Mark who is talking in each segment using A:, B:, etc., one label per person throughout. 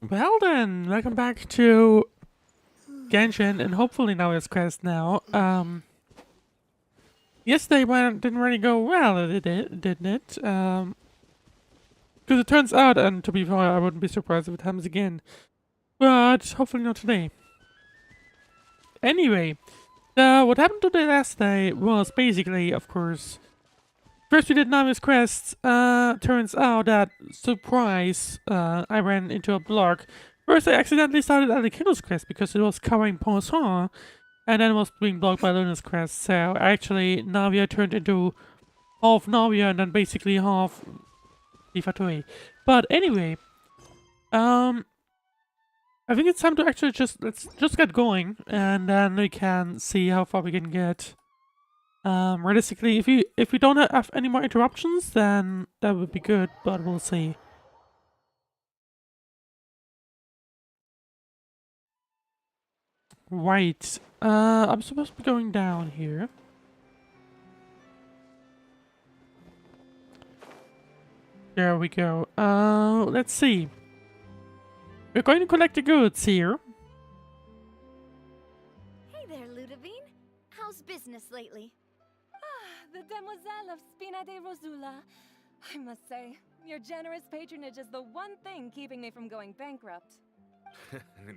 A: Well then, welcome back to Genshin, and hopefully now it's quest now. Yesterday didn't really go well, didn't it? Because it turns out, and to be fair, I wouldn't be surprised if it happens again. But hopefully not today. Anyway, what happened today last day was basically, of course, first we did Navi's quest. Turns out that, surprise, I ran into a block. First I accidentally started at the Kindle's quest because it was covering Poisson, and then it was being blocked by Luna's quest. So actually, Navia turned into half Navia and then basically half Fatui. But anyway, Um, I think it's time to actually let's just get going, and then we can see how far we can get. Realistically, if we don't have any more interruptions, then that would be good, but we'll see. Right. I'm supposed to be going down here. There we go. Let's see. We're going to collect the goods here.
B: Hey there, Ludovine. How's business lately?
C: The Demoiselle of Spina de Rosula. I must say, your generous patronage is the one thing keeping me from going bankrupt.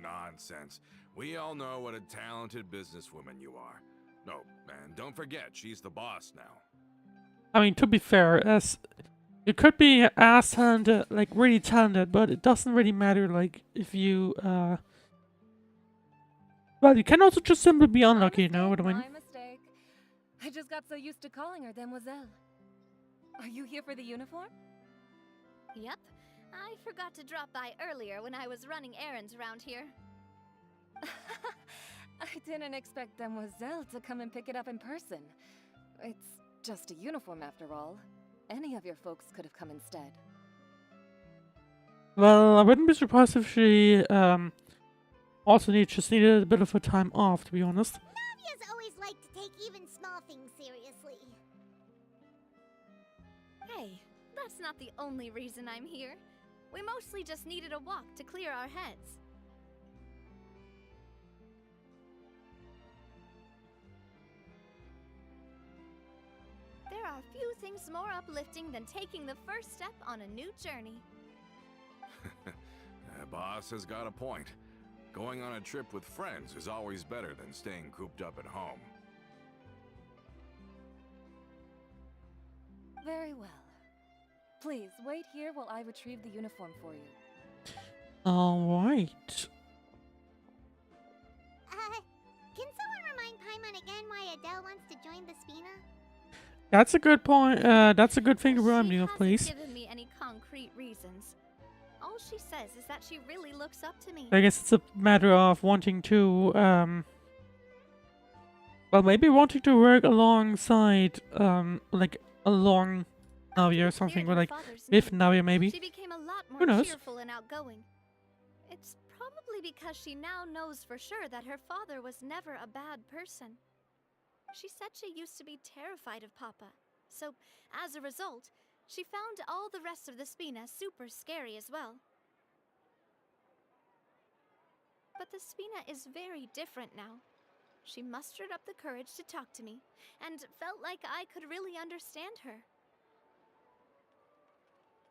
D: Nonsense. We all know what a talented businesswoman you are. No, and don't forget, she's the boss now.
A: I mean, to be fair, as you could be as talented, like really talented, but it doesn't really matter, like, if you, well, you can also just simply be unlucky, you know what I mean?
C: My mistake. I just got so used to calling her Demoiselle. Are you here for the uniform?
B: Yep. I forgot to drop by earlier when I was running errands around here.
C: I didn't expect Demoiselle to come and pick it up in person. It's just a uniform after all. Any of your folks could have come instead.
A: Well, I wouldn't be surprised if she, also just needed a bit of a time off, to be honest.
E: Navia's always liked to take even small things seriously.
B: Hey, that's not the only reason I'm here. We mostly just needed a walk to clear our heads. There are few things more uplifting than taking the first step on a new journey.
D: Boss has got a point. Going on a trip with friends is always better than staying cooped up at home.
C: Very well. Please, wait here while I retrieve the uniform for you.
A: Alright.
E: Can someone remind Paimon again why Adele wants to join the Spina?
A: That's a good point. That's a good thing to remind me of,
B: She
A: please.
B: hasn't given me any concrete reasons. All she says is that she really looks up to me.
A: I guess it's a matter of wanting to, well, maybe wanting to work alongside, like, along Navia or something, or like, with Navia maybe.
B: She became a lot
A: Who
B: more
A: knows?
B: cheerful and outgoing. It's probably because she now knows for sure that her father was never a bad person. She said she used to be terrified of Papa, so as a result, she found all the rest of the Spina super scary as well. But the Spina is very different now. She mustered up the courage to talk to me, and felt like I could really understand her.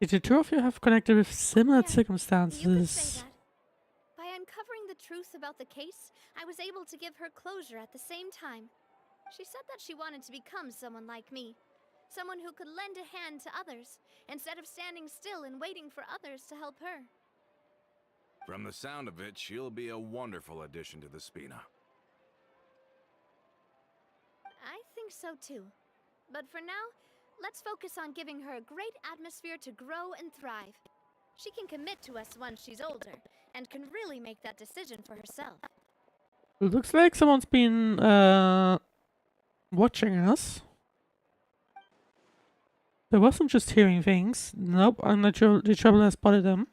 A: Did the two of you have connected with similar
B: Yeah, you could say
A: circumstances?
B: that. By uncovering the truth about the case, I was able to give her closure at the same time. She said that she wanted to become someone like me. Someone who could lend a hand to others, instead of standing still and waiting for others to help her.
D: From the sound of it, she'll be a wonderful addition to the Spina.
B: I think so too. But for now, let's focus on giving her a great atmosphere to grow and thrive. She can commit to us once she's older, and can really make that decision for herself.
A: It looks like someone's been, watching us. There wasn't just hearing things. Nope, I'm not sure the traveler has spotted them.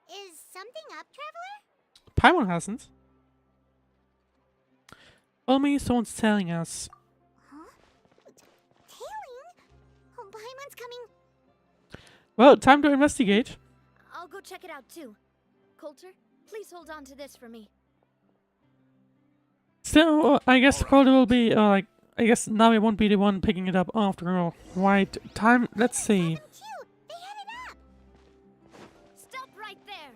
E: Is something up, Traveler?
A: Paimon hasn't. Tell me someone's telling us.
E: Huh? Tailing? Oh, Paimon's coming.
A: Well, time to investigate.
B: I'll go check it out too. Coulter, please hold on to this for me.
A: So, I guess Calder will be, like, I guess Navi won't be the one picking it up after all. Right, time, let's see.
E: Them too. They headed up.
B: Stop right there!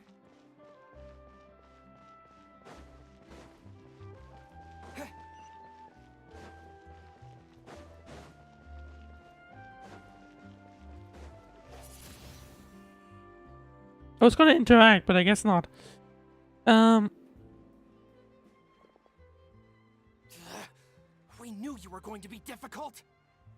A: I was gonna interact, but I guess not.
F: We knew you were going to be difficult.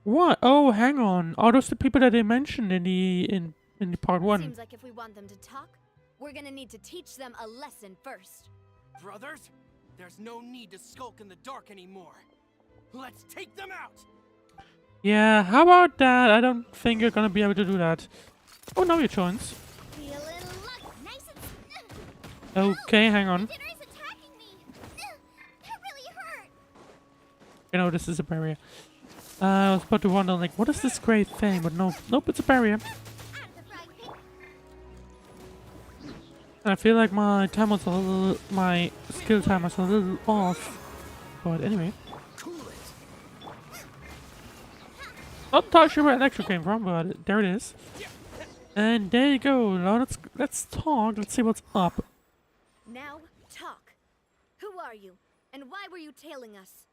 A: What? Oh, hang on. Are those the people that they mentioned in the part one?
B: Seems like if we want them to talk, We're gonna need to teach them a lesson first.
F: Brothers, there's no need to skulk in the dark anymore. Let's take them out!
A: Yeah, how about that? I don't think you're gonna be able to do that. Oh, now you joins.
B: Feeling lucky.
E: Nice and...
A: Okay, hang on.
E: Dinner is attacking me! That really hurt!
A: You know, this is a barrier. I was about to wonder, like, what is this great thing? But no, nope, it's a barrier.
E: Out of the frying pan!
A: And I feel like my time was a little, my skill time was a little off. But anyway.
F: Cool it!
A: Not entirely sure where electric came from, but there it is. And there you go. Now let's talk. Let's see what's up.
B: Now, talk. Who are you? And why were you tailing us?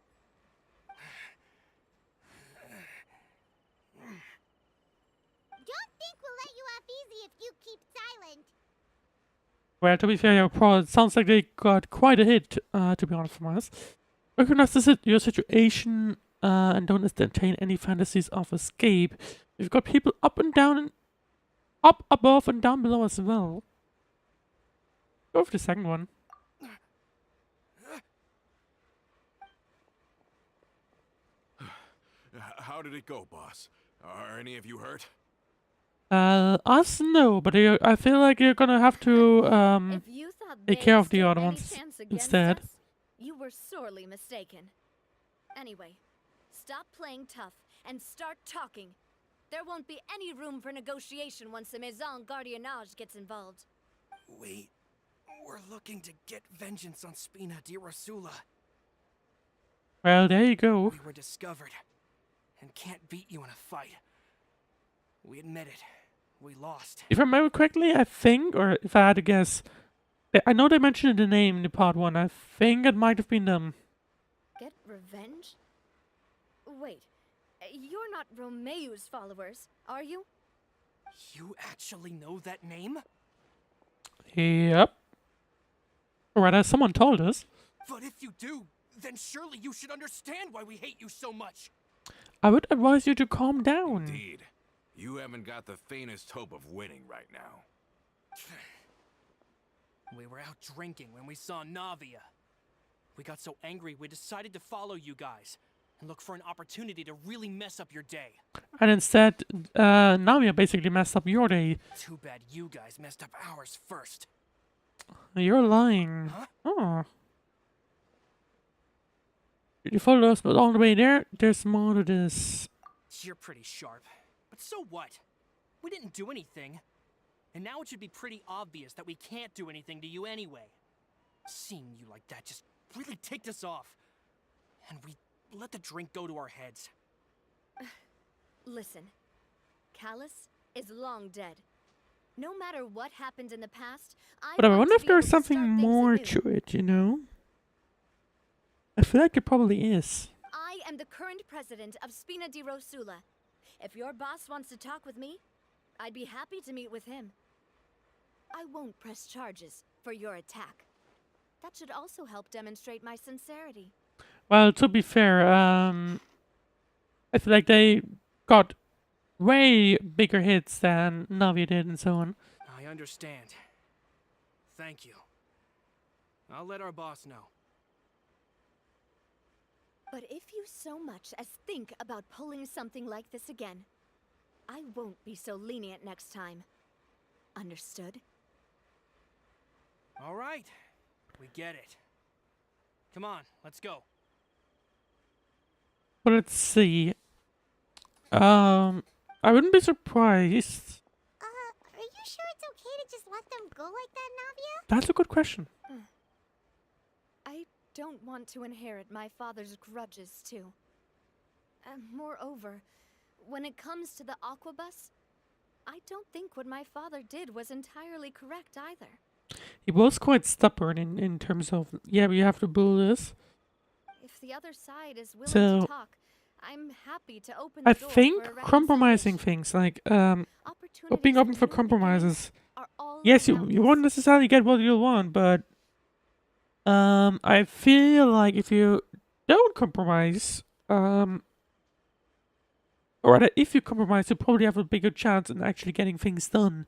E: Don't think we'll let you off easy if you keep silent.
A: Well, to be fair, it sounds like they got quite a hit, to be honest from us. Recognize your situation and don't entertain any fantasies of escape. We've got people up and down, and up above and down below as well. Go for the second one.
D: How did it go, boss? Are any of you hurt?
A: Us no, but I feel like you're gonna have to
B: If you thought
A: take
B: they
A: care of the
B: stood
A: other
B: any
A: ones
B: chance against
A: instead.
B: us, you were sorely mistaken. Anyway, stop playing tough and start talking. There won't be any room for negotiation once the Maison Gardiennage gets involved.
F: We're looking to get vengeance on Spina di Rosula.
A: Well, there you go.
F: We were discovered and can't beat you in a fight. We admit it. We lost.
A: If I remember correctly, I think, or if I had to guess, I know they mentioned the name in the part 1. I think it might have been them.
B: Get revenge? Wait, you're not Romeu's followers, are you?
F: You actually know that name?
A: Yep. Or rather, someone told us.
F: But if you do, then surely you should understand why we hate you so much.
A: I would advise you to calm down.
D: Indeed. You haven't got the faintest hope of winning right now.
F: We were out drinking when we saw Navia. We got so angry we decided to follow you guys and look for an opportunity to really mess up your day.
A: And instead, Navia basically messed up your day.
F: Too bad you guys messed up ours first.
A: You're lying.
F: Huh?
A: Oh. Did you follow us all the way there? There's more to this.
F: You're pretty sharp. But so what? We didn't do anything. And now it should be pretty obvious that we can't do anything to you anyway. Seeing you like that just really ticked us off. And we let the drink go to our heads.
B: Listen, Callus is long dead. No matter what happened in the past,
A: But I
B: want
A: wonder
B: to
A: if
B: be
A: there's
B: able to
A: something
B: start things
A: more
B: anew.
A: to it, you know? I feel like it probably is.
B: I am the current president of Spina di Rosula. If your boss wants to talk with me, I'd be happy to meet with him. I won't press charges for your attack. That should also help demonstrate my sincerity.
A: Well, to be fair, I feel like they got way bigger hits than Navia did and so on.
F: I understand. Thank you. I'll let our boss know.
B: But if you so much as think about pulling something like this again, I won't be so lenient next time. Understood?
F: All right. We get it. Come on, let's go.
A: But let's see. I wouldn't be surprised.
E: Are you sure it's okay to just let them go like that, Navia?
A: That's a good question.
B: I don't want to inherit my father's grudges, too. Moreover, when it comes to the Aquabus, I don't think what my father did was entirely correct either.
A: He was quite stubborn in terms of, yeah, we have to build this.
B: If the other side is willing
A: So,
B: to talk, I'm happy to open the
A: I
B: door
A: think
B: for a
A: compromising
B: reconciliation.
A: things, like,
B: Opportunities
A: being open
B: for
A: for
B: new
A: compromises.
B: beginnings are all
A: Yes,
B: around
A: you
B: us.
A: won't necessarily get what you want, but I feel like if you don't compromise, or rather, if you compromise, you probably have a bigger chance in actually getting things done.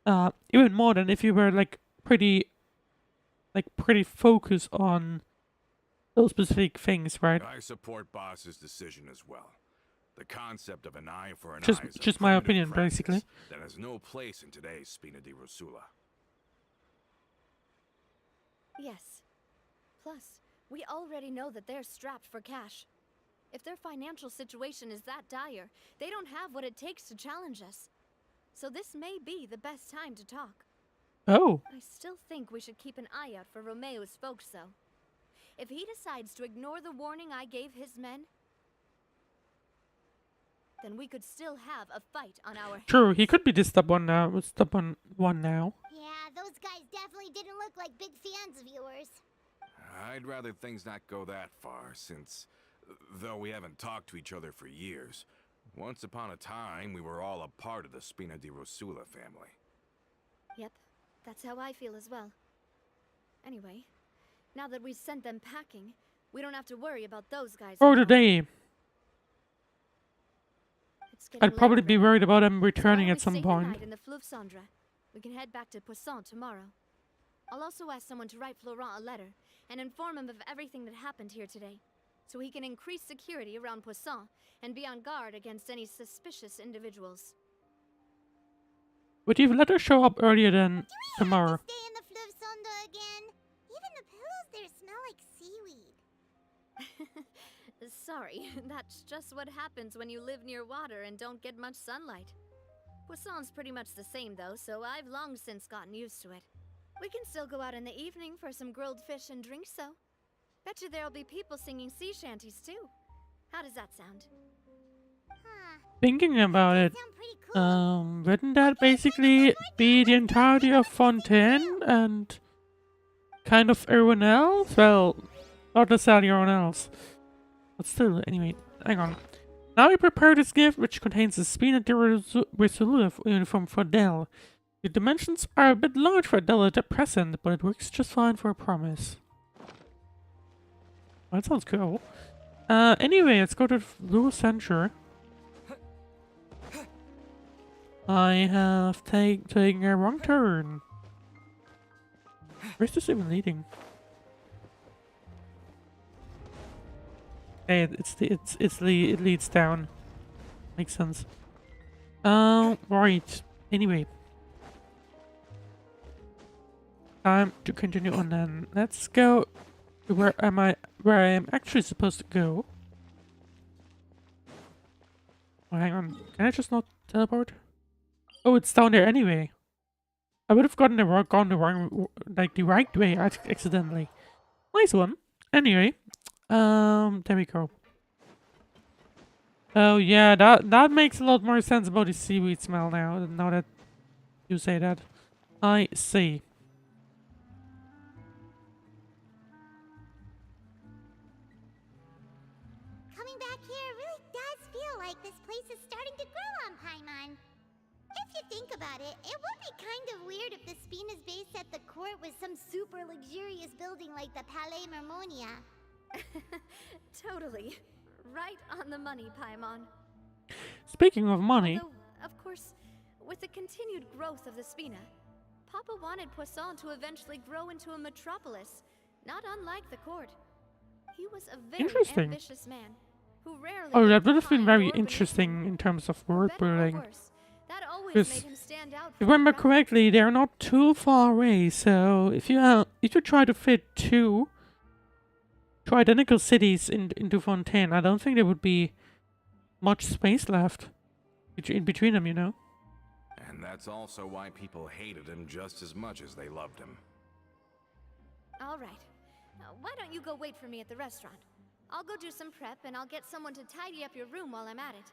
A: Even more than if you were like pretty focused on those specific things, right?
D: I support Boss's decision as well. The concept of an eye for an
A: Just-
D: eye is a
A: just my
D: primitive
A: opinion,
D: practice
A: basically.
D: that has no place in today's Spina di Rosula.
B: Yes. Plus, we already know that they're strapped for cash. If their financial situation is that dire, they don't have what it takes to challenge us. So this may be the best time to talk.
A: Oh,
B: I still think we should keep an eye out for Romeo's folks, though. If he decides to ignore the warning I gave his men, then we could still have a fight on our hands.
A: true. He could be the stubborn one now.
E: Yeah, those guys definitely didn't look like big fans of yours.
D: I'd rather things not go that far, since, though we haven't talked to each other for years, once upon a time we were all a part of the Spina di Rosula family.
B: Yep, that's how I feel as well. Anyway, now that we've sent them packing, we don't have to worry about those guys
A: For
B: anymore.
A: today,
B: It's getting
A: I'd probably
B: late
A: be
B: already.
A: worried about them
B: So
A: returning
B: why don't
A: at some
B: we stay the
A: point.
B: night in the Fleuve Cendre? We can head back to Poisson tomorrow. I'll also ask someone to write Florent a letter and inform him of everything that happened here today, so he can increase security around Poisson and be on guard against any suspicious individuals.
A: Would you let her show up earlier than tomorrow?
E: Stay in the Fleuve Sonda again. Even the pillows there smell like seaweed.
B: Sorry, that's just what happens when you live near water and don't get much sunlight. Poisson's pretty much the same though, so I've long since gotten used to it. We can still go out in the evening for some grilled fish and drinks though. Bet you there'll be people singing sea shanties too. How does that sound?
E: Huh.
A: Thinking about it,
E: Sound pretty cool.
A: wouldn't that basically be the entirety of Fontaine and kind of everyone else? Well, not necessarily everyone else. But still, anyway, hang on. Now we prepare this gift, which contains a Spina di Rosula uniform for Adele. The dimensions are a bit large for Adele at present, but it works just fine for a promise. Well, that sounds cool. Anyway, let's go to Fleur Center. I have taken a wrong turn. Where's this even leading? Hey, it leads down. Makes sense. Right. Anyway. Time to continue on then. Let's go to where I am actually supposed to go. Oh, hang on. Can I just not teleport? Oh, it's down there anyway. I would have gone the right way accidentally. Nice one. Anyway, there we go. Oh yeah, that makes a lot more sense about the seaweed smell now. Now that you say that, I see.
E: Coming back here really does feel like this place is starting to grow on Paimon. If you think about it, it would be kind of weird if the Spina's base at the court was some super luxurious building like the Palais Mermonia.
B: Totally. Right on the money, Paimon.
A: Speaking of money,
B: Although, of course, with the continued growth of the Spina, Papa wanted Poisson to eventually grow into a metropolis, not unlike the court. He was a very
A: Interesting.
B: ambitious man who rarely.
A: oh, that
B: left
A: would have been
B: behind
A: very
B: or beneath
A: interesting
B: him.
A: in terms of
B: For
A: world
B: better or
A: building.
B: worse, that always
A: Yes.
B: made him stand out
A: If
B: from
A: I remember
B: the crowd.
A: correctly, they're not too far away. So if you try to fit two identical cities into Fontaine, I don't think there would be much space left in between them. You know.
D: And that's also why people hated him just as much as they loved him.
B: All right. Why don't you go wait for me at the restaurant? I'll go do some prep and I'll get someone to tidy up your room while I'm at it.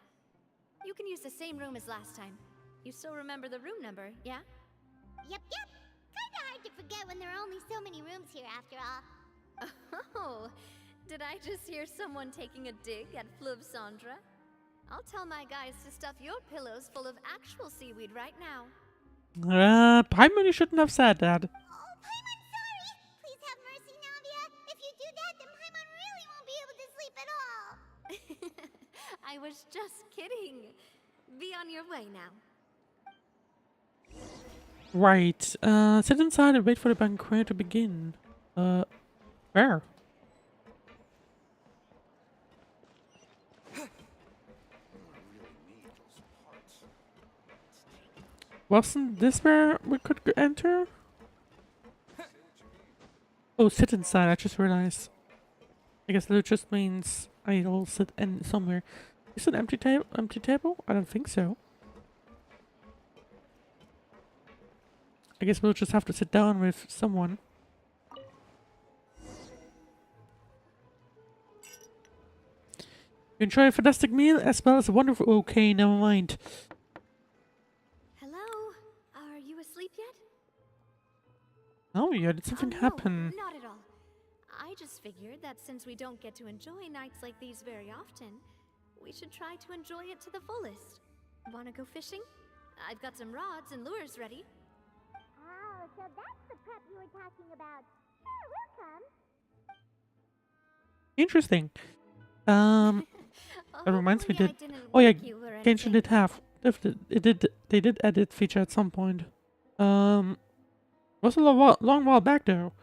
B: You can use the same room as last time. You still remember the room number, yeah?
E: Yep. Kinda hard to forget when there are only so many rooms here after all.
B: Oh, did I just hear someone taking a dig at Fleuve Cendre? I'll tell my guys to stuff your pillows full of actual seaweed right now.
A: Paimon, you shouldn't have said that.
E: Oh, Paimon, sorry! Please have mercy, Navia! If you do that, then Paimon really won't be able to sleep at all!
B: I was just kidding. Be on your way now.
A: Right. Sit inside and wait for the banquet to begin. Where? Wasn't this where we could enter? Oh, sit inside, I just realized. I guess that just means I'll sit in somewhere. Is it an empty table? I don't think so. I guess we'll just have to sit down with someone. You enjoy a fantastic meal as well as a wonderful... Okay, never mind.
B: Hello? Are you asleep yet?
A: Oh yeah, did something
B: Oh,
A: happen?
B: no, not at all. I just figured that since we don't get to enjoy nights like these very often, we should try to enjoy it to the fullest. Wanna go fishing? I've got some rods and lures ready.
E: Oh, so that's the prep you were talking about. Sure, we'll come.
A: Interesting. That reminds me
B: Hopefully I
A: that...
B: didn't
A: Oh yeah,
B: wake you or
A: Genshin
B: anything.
A: did have... They did edit feature at some point. Was a long while back though.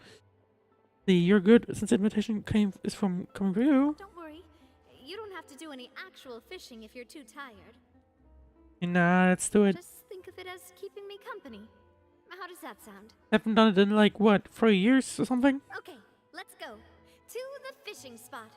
A: The "you're good" since the invitation is from coming for you.
B: Don't worry. You don't have to do any actual fishing if you're too tired.
A: Nah, let's do it.
B: Just think of it as keeping me company. How does that sound?
A: Haven't done it in like what, 3 years or something?
B: Okay, let's go. To the fishing spot.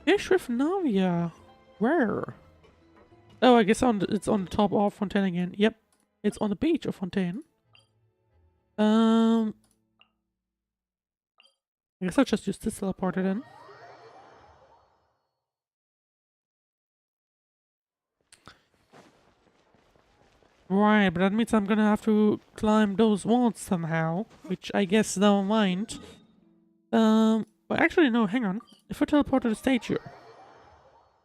A: Fish with Navia. Where? Oh, I guess it's on the top of Fontaine again. Yep, it's on the beach of Fontaine. I guess I'll just use this teleporter then. Right, but that means I'm gonna have to climb those walls somehow, which I guess never mind. But actually no, hang on. If I teleport to the statue,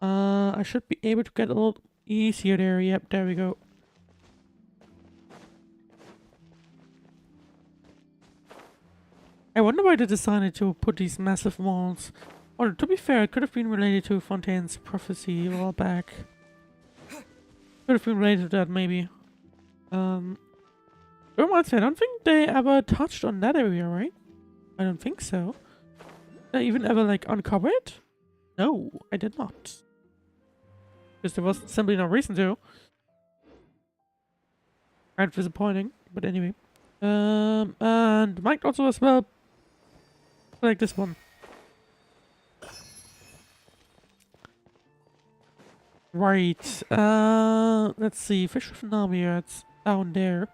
A: I should be able to get a little easier there. Yep, there we go. I wonder why they decided to put these massive walls. Or to be fair, it could have been related to Fontaine's prophecy a while back. Could have been related to that, maybe. Reminds me, I don't think they ever touched on that area, right? I don't think so. Did I even ever, like, uncover it? No, I did not. Because there was simply no reason to. Kind of disappointing, but anyway. And might also as well like this one. Right, let's see, fish with Navia, it's down there.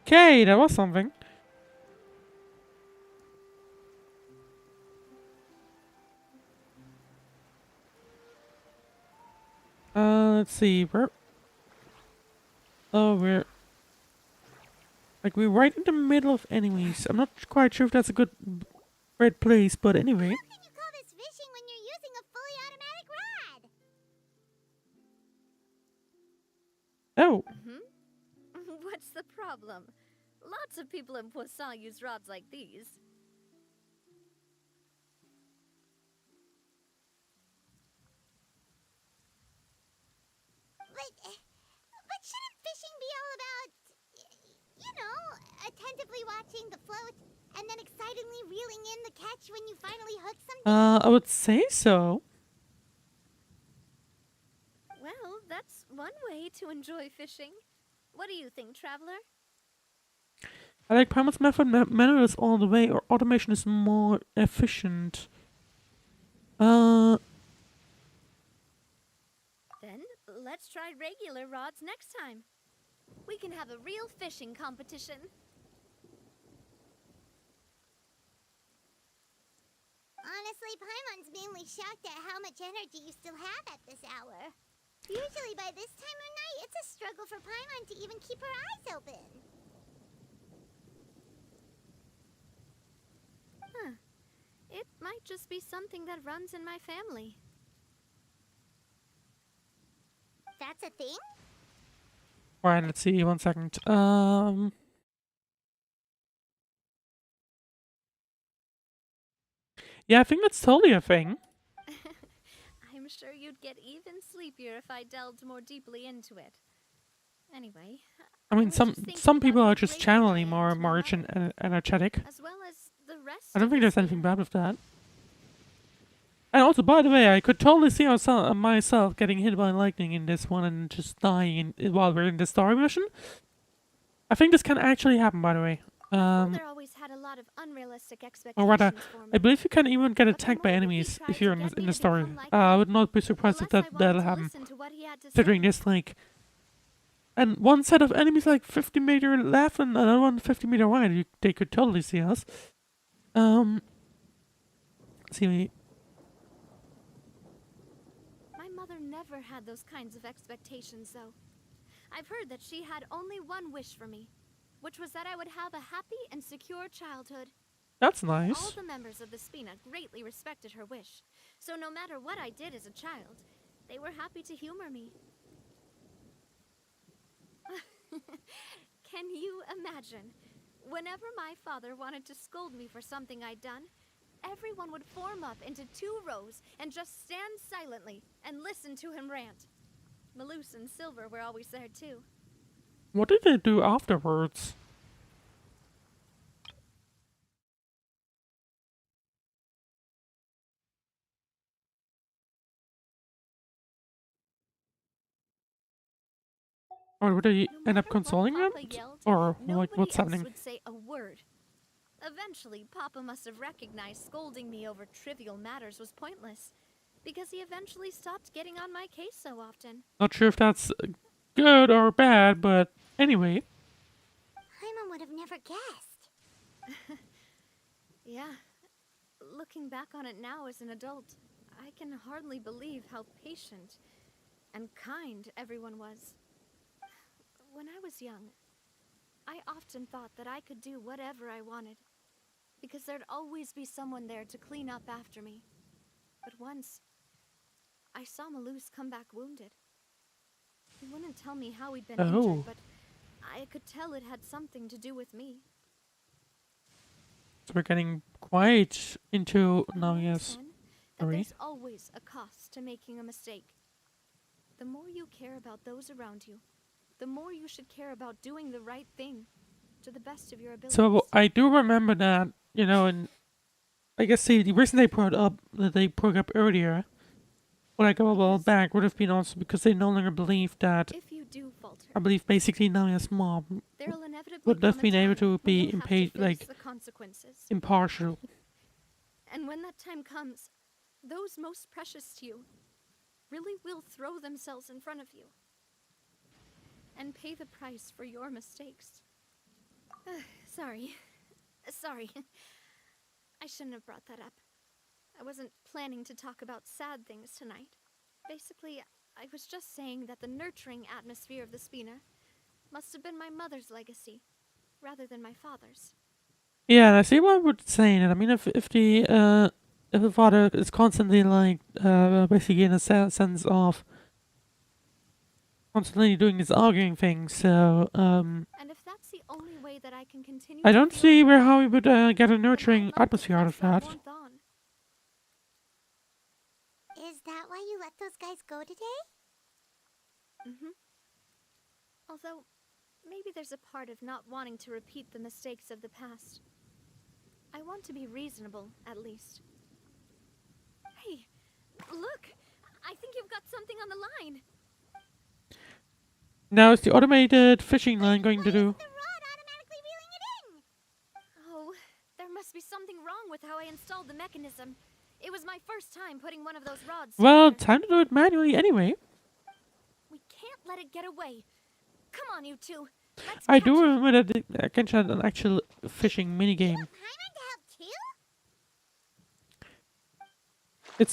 A: Okay, that was something. Let's see, where... Oh, we're right in the middle of enemies. I'm not quite sure if that's a good right place, but anyway.
E: How can you call this fishing when you're using a fully automatic rod?
A: Oh,
B: What's the problem? Lots of people in Poisson use rods like these.
E: But shouldn't fishing be all about, you know, attentively watching the float and then excitedly reeling in the catch when you finally hook something?
A: I would say so.
B: Well, that's one way to enjoy fishing. What do you think, Traveler?
A: I like Primal's method. Manual is all the way, or automation is more efficient.
B: Then let's try regular rods next time. We can have a real fishing competition.
E: Honestly, Paimon's mainly shocked at how much energy you still have at this hour. Usually by this time of night, it's a struggle for Paimon to even keep her eyes open.
B: Huh. It might just be something that runs in my family.
E: That's a thing?
A: Alright, let's see, 1 second. Yeah, I think that's totally a thing.
B: I'm sure you'd get even sleepier if I delved more deeply into it. Anyway,
A: I mean,
B: was
A: some
B: just thinking
A: some people
B: about
A: are
B: how
A: just
B: grateful I
A: generally
B: am
A: more
B: to my
A: march
B: mother,
A: and energetic.
B: as well as the rest
A: I don't
B: of
A: think
B: the
A: there's anything
B: Spina.
A: bad with that. And also, by the way, I could totally see myself getting hit by lightning in this one and just dying while we're in the story mission. I think this can actually happen, by the way.
B: My father always had a lot of unrealistic
A: Or rather,
B: expectations for me.
A: I believe you can even get
B: But the
A: attacked by
B: more that he
A: enemies
B: tried
A: if you're
B: to get
A: in
B: me
A: the
B: to
A: story.
B: become like
A: I
B: him,
A: would not be
B: the
A: surprised if
B: less I wanted
A: that'll
B: to
A: happen.
B: listen to what he had to
A: Considering
B: say.
A: this, like... And one set of enemies like 50 meter left and another one 50 meter wide. They could totally see us. See,
B: My mother never had those kinds of expectations, though. I've heard that she had only one wish for me, which was that I would have a happy and secure childhood.
A: that's
B: All
A: nice.
B: the members of the Spina greatly respected her wish, so no matter what I did as a child, they were happy to humor me. Can you imagine? Whenever my father wanted to scold me for something I'd done, everyone would form up into 2 rows and just stand silently and listen to him rant. Maloose and Silver were always there too.
A: What did they do afterwards? Or would they
B: No
A: end up
B: matter what
A: consoling them?
B: Papa yelled,
A: Or like,
B: nobody
A: what's
B: else
A: happening?
B: would say a word. Eventually, Papa must have recognized scolding me over trivial matters was pointless, because he eventually stopped getting on my case so often.
A: Not sure if that's good or bad, but anyway.
E: Paimon would have never guessed.
B: Yeah, looking back on it now as an adult, I can hardly believe how patient and kind everyone was. When I was young, I often thought that I could do whatever I wanted, because there'd always be someone there to clean up after me. But once, I saw Maloose come back wounded. He wouldn't tell me how he'd been
A: Oh.
B: injured, but I could tell it had something to do with me.
A: So we're getting quite into now,
B: I
A: yes.
B: learned then that
A: Sorry.
B: there's always a cost to making a mistake. The more you care about those around you, the more you should care about doing the right thing to the best of your abilities.
A: So I do remember that, you know, and I guess the reason they brought up that they broke up earlier, like a while back, would have been also because they no longer believed that.
B: If you do falter,
A: I believe basically Namia's mom
B: there'll inevitably
A: would have
B: come a
A: been able
B: time
A: to
B: when
A: be
B: you'll have to face
A: like
B: the consequences.
A: impartial.
B: And when that time comes, those most precious to you really will throw themselves in front of you and pay the price for your mistakes. Sorry. Sorry. I shouldn't have brought that up. I wasn't planning to talk about sad things tonight. Basically, I was just saying that the nurturing atmosphere of the Spina must have been my mother's legacy, rather than my father's.
A: Yeah, and I see why I would say it. I mean, if the father is constantly like basically in a sense of constantly doing this arguing thing, so
B: And if that's the only way that I can continue
A: I
B: to
A: don't
B: feel
A: see
B: for
A: where
B: her,
A: how we would get a
B: then I'd
A: nurturing
B: like to
A: atmosphere out
B: pass
A: of that.
B: warmth on.
E: Is that why you let those guys go today?
B: Mm-hmm. Although, maybe there's a part of not wanting to repeat the mistakes of the past. I want to be reasonable, at least. Hey, look! I think you've got something on the line!
A: Now is the automated fishing line going to do?
E: The rod automatically reeling it in!
B: Oh, there must be something wrong with how I installed the mechanism. It was my first time putting one of those rods
A: Well,
B: together.
A: time to do it manually anyway.
B: We can't let it get away. Come on, you two. Let's
A: I
B: catch
A: do
B: it.
A: remember that Genshin had an actual fishing minigame.
E: Paimon to help too?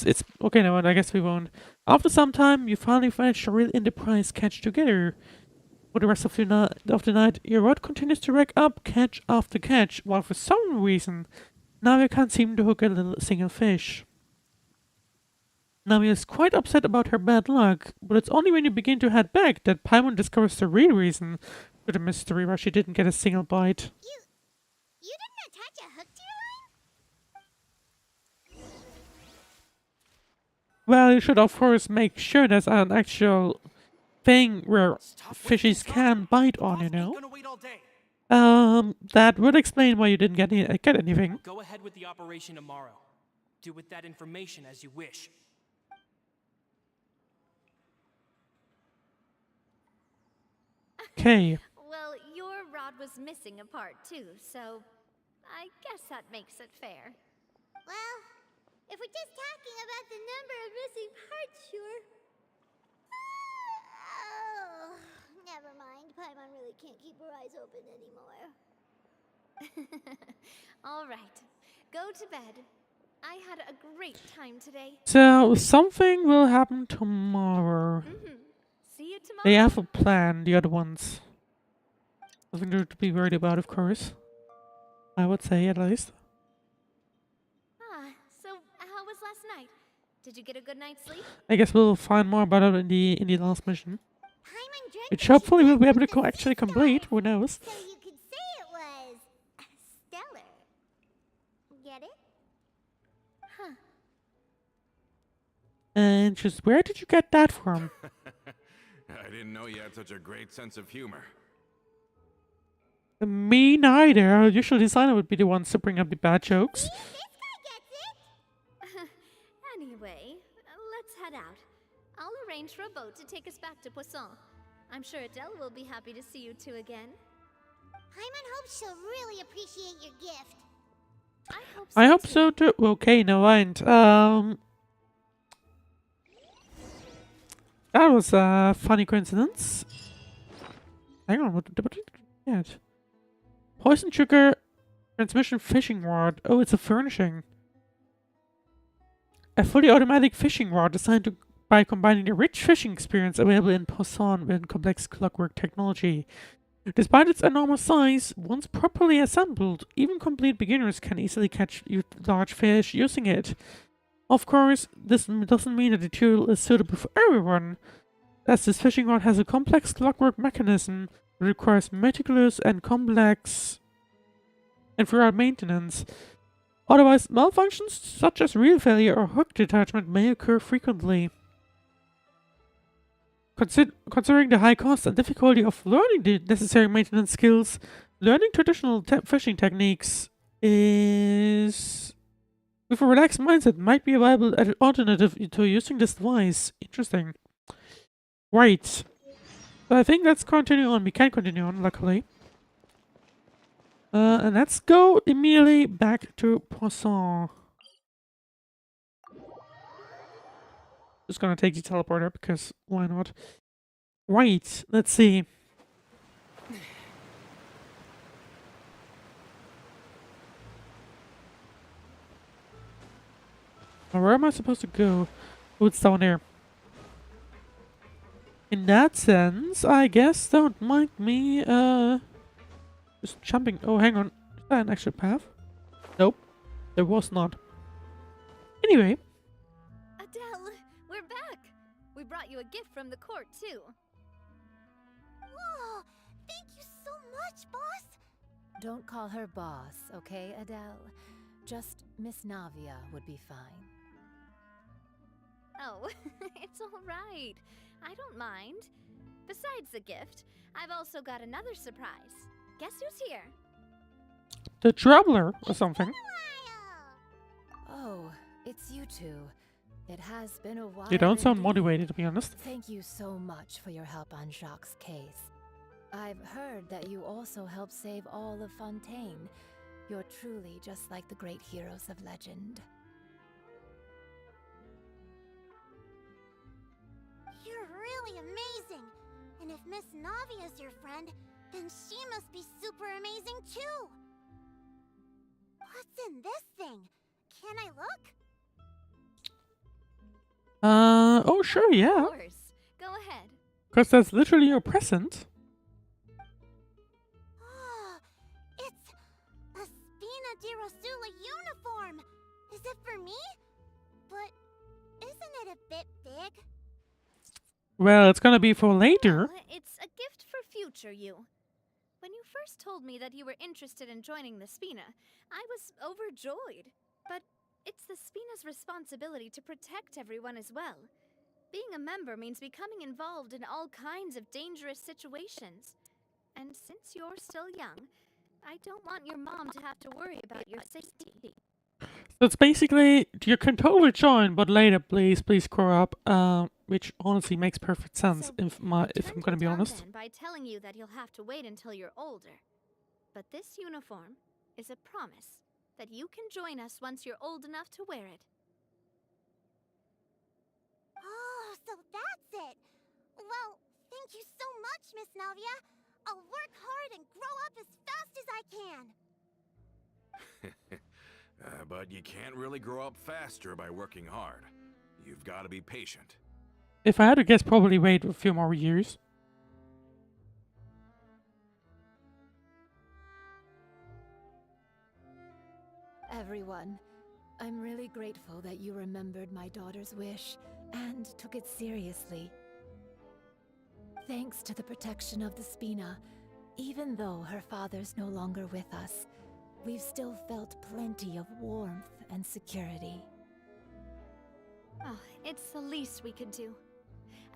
A: It's okay now, and I guess we won't. After some time, you finally manage a real enterprise catch together. For the rest of the night, your rod continues to rack up catch after catch, while for some reason, now you can't seem to hook a single fish. Nami is quite upset about her bad luck, but it's only when you begin to head back that Paimon discovers the real reason for the mystery why she didn't get a single bite.
E: You didn't attach a hook to your line?
A: Well, you should of course make sure there's an actual thing where
F: Stop
A: fishies
F: wasting
A: can
F: time.
A: bite
F: The
A: on,
F: boss
A: you
F: ain't
A: know?
F: gonna wait all day.
A: That would explain why you didn't get anything.
F: Go ahead with the operation tomorrow. Do with that information as you wish.
A: Okay.
B: Well, your rod was missing a part too, so I guess that makes it fair.
E: Well, if we're just talking about the number of missing parts, sure. Oh, never mind. Paimon really can't keep her eyes open anymore.
B: All right, go to bed. I had a great time today.
A: So, something will happen tomorrow.
B: See you tomorrow.
A: They have a plan, the other ones. Nothing to be worried about, of course. I would say, at least.
B: So how was last night? Did you get a good night's sleep?
A: I guess we'll find more about it in the last mission.
E: Paimon drank
A: Which
E: what
A: hopefully
E: she
A: we'll be
E: did
A: able to
E: with the sea
A: actually complete,
E: stars,
A: who knows.
E: so you could say it was stellar. Get it?
B: Huh.
A: And just where did you get that from?
D: I didn't know you had such a great sense of humor.
A: Me neither. Our usual designer would be the ones to bring up the bad jokes.
E: See, this guy gets it.
B: Anyway, let's head out. I'll arrange for a boat to take us back to Poisson. I'm sure Adele will be happy to see you two again.
E: Paimon hopes she'll really appreciate your gift.
B: I
A: I hope so too. Okay, no mind. That was a funny coincidence. Hang on, what did I get? Poison sugar transmission fishing rod. Oh, it's a furnishing. A fully automatic fishing rod designed by combining the rich fishing experience available in Poisson with complex clockwork technology. Despite its enormous size, once properly assembled, even complete beginners can easily catch large fish using it. Of course, this doesn't mean that the tool is suitable for everyone, as this fishing rod has a complex clockwork mechanism that requires meticulous and complex and thorough maintenance. Otherwise, malfunctions such as reel failure or hook detachment may occur frequently. Considering the high cost and difficulty of learning the necessary maintenance skills, learning traditional fishing techniques is... with a relaxed mindset might be a viable alternative to using this device. Interesting. Right. So I think let's continue on. We can continue on, luckily. And let's go immediately back to Poisson. Just gonna take the teleporter because why not? Right, let's see. Now, where am I supposed to go? Oh, it's down there. In that sense, I guess don't mind me, just jumping. Oh, hang on. Is that an actual path? Nope. There was not. Anyway.
B: Adele, we're back. We brought you a gift from the court, too.
E: Whoa, thank you so much, boss.
G: Don't call her boss, okay, Adele? Just Miss Navia would be fine.
B: Oh, it's all right. I don't mind. Besides the gift, I've also got another surprise. Guess who's here?
A: The Traveler or something.
G: Oh, it's you two. It has been a while.
A: You don't sound
G: indeed.
A: motivated, to be honest.
G: Thank you so much for your help on Jacques' case. I've heard that you also helped save all of Fontaine. You're truly just like the great heroes of legend.
E: You're really amazing. And if Miss Navia's your friend, then she must be super amazing too. What's in this thing? Can I look?
A: Oh sure, yeah.
B: Of course. Go ahead.
A: Because that's literally your present.
E: Oh, it's a Spina di Rosula uniform. Is it for me? But isn't it a
A: Well, it's gonna be for later.
B: Well, it's a gift for future you. When you first told me that you were interested in joining the Spina, I was overjoyed. But it's the Spina's responsibility to protect everyone as well. Being a member means becoming involved in all kinds of dangerous situations. And since you're still young, I don't want your mom to have to worry about your safety.
A: So it's basically, you can totally join, but later, please grow up. Which honestly makes perfect sense.
B: So,
A: If
B: I
A: I'm
B: turned
A: gonna
B: you
A: be
B: down
A: honest.
B: then by telling you that you'll have to wait until you're older. But this uniform is a promise that you can join us once you're old enough to wear it.
E: Oh, so that's it. Well, thank you so much, Miss Navia. I'll work hard and grow up as fast as I can.
D: But you can't really grow up faster by working hard. You've got to be patient.
A: If I had to guess, probably wait a few more years.
G: Everyone, I'm really grateful that you remembered my daughter's wish and took it seriously. Thanks to the protection of the Spina, even though her father's no longer with us, we've still felt plenty of warmth and security.
B: Oh, it's the least we could do.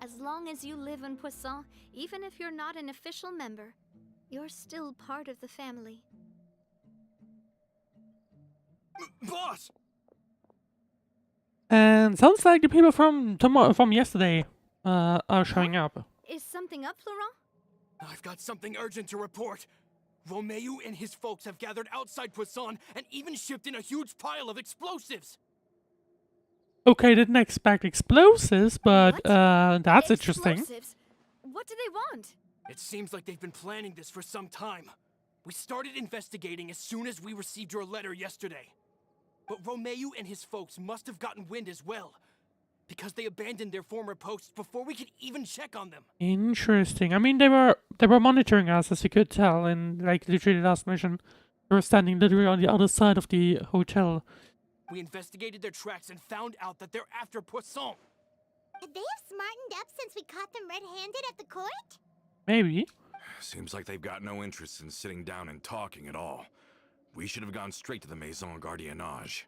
B: As long as you live in Poisson, even if you're not an official member, you're still part of the family.
F: Boss!
A: And sounds like the people from yesterday are showing up.
B: Is something up, Florent?
F: I've got something urgent to report. Romeu and his folks have gathered outside Poisson and even shipped in a huge pile of explosives.
A: Okay, didn't expect explosives, but
B: What?
A: that's interesting.
B: Explosives? What do they want?
F: It seems like they've been planning this for some time. We started investigating as soon as we received your letter yesterday. But Romeu and his folks must have gotten wind as well, because they abandoned their former posts before we could even check on them.
A: Interesting. I mean, they were monitoring us, as you could tell, in like literally the last mission. They were standing literally on the other side of the hotel.
F: We investigated their tracks and found out that they're after Poisson.
E: Could they have smartened up since we caught them red-handed at the court?
A: Maybe.
D: Seems like they've got no interest in sitting down and talking at all. We should have gone straight to the Maison Gardiennage.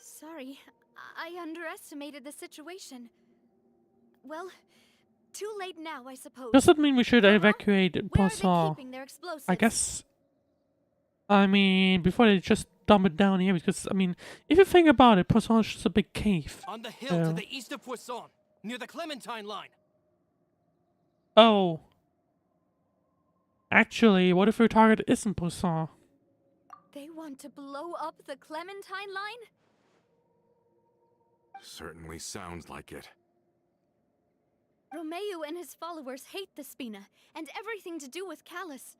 B: Sorry, I underestimated the situation. Well, too late now, I suppose.
A: Does that mean we should
B: Florent,
A: evacuate
B: Where are they
A: Poisson?
B: keeping their explosives?
A: I guess. I mean, before they just dump it down here, because I mean, if you think about it, Poisson is just a big cave.
F: On the hill to the east of Poisson, near the Clementine line.
A: Oh. Actually, what if our target isn't Poisson?
B: They want to blow up the Clementine line?
D: Certainly sounds like it.
B: Romeu and his followers hate the Spina and everything to do with Callus.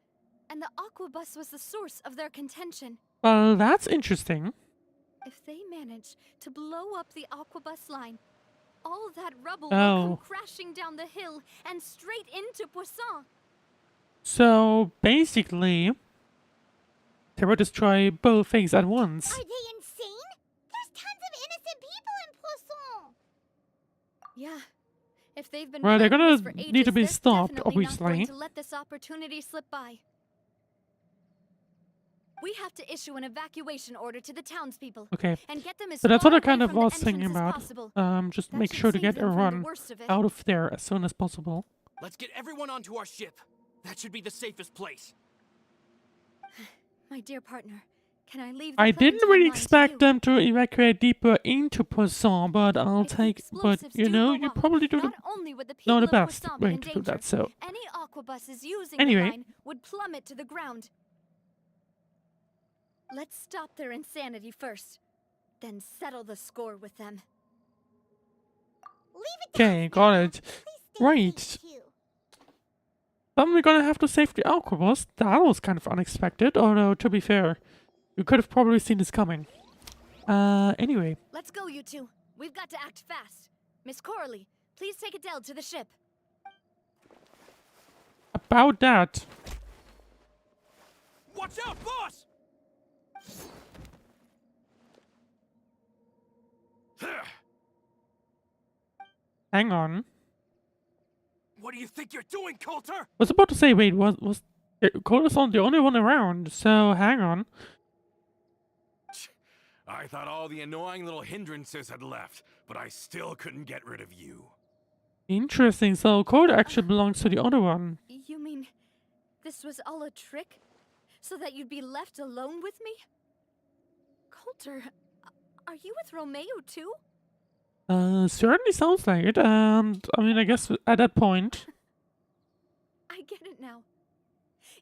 B: And the Aquabus was the source of their contention.
A: Well, that's interesting.
B: If they manage to blow up the Aquabus line, all that rubble will
A: Oh.
B: come crashing down the hill and straight into Poisson.
A: So, basically, they will destroy both things at once.
E: Are they insane? There's tons of innocent people in Poisson!
B: Yeah. If they've been
A: Well, they're
B: planning
A: gonna
B: this for
A: need to
B: ages,
A: be
B: they're
A: stopped,
B: definitely not
A: obviously.
B: going to let this opportunity slip by. We have to issue an evacuation order to the townspeople
A: Okay.
B: and get them as
A: So that's
B: far
A: what I
B: away
A: kind of
B: from the
A: was thinking
B: entrance as
A: about.
B: possible.
A: Just
B: That
A: make
B: should
A: sure to
B: save
A: get a
B: them from the
A: run
B: worst of it.
A: out of there as soon as possible.
F: Let's get everyone onto our ship. That should be the safest place.
B: My dear partner, can I leave?
A: I
B: the
A: didn't
B: Clementine
A: really
B: line to
A: expect
B: you?
A: them to evacuate deeper into Poisson, but I'll
B: If the
A: take. But
B: explosives
A: you
B: do
A: know,
B: go
A: you
B: off,
A: probably do the
B: not only would the people
A: know the
B: of
A: best
B: Poisson be
A: way
B: in
A: to do
B: danger,
A: that. So
B: any aquabuses using
A: Anyway.
B: the line would plummet to the ground. Let's stop their insanity first, then settle the score with them.
E: Leave it to
A: okay,
E: us,
A: got
E: Navia.
A: it.
E: Please stay
A: Right.
E: safe, too.
A: Then we're gonna have to save the Alcobus. That was kind of unexpected. Although to be fair, you could have probably seen this coming. Anyway.
B: Let's go, you two. We've got to act fast. Miss Coralie, please take Adele to the ship.
A: About that.
F: Watch out, boss!
A: Hang on.
F: What do you think you're doing, Coulter?
A: I was about to say, wait, was Coulter's not the only one around, so hang on.
D: I thought all the annoying little hindrances had left, but I still couldn't get rid of you.
A: Interesting, so Coulter actually belongs to the other one.
B: You mean this was all a trick? So that you'd be left alone with me? Coulter, are you with Romeo too?
A: Certainly sounds like it, and I mean, I guess at that point.
B: I get it now.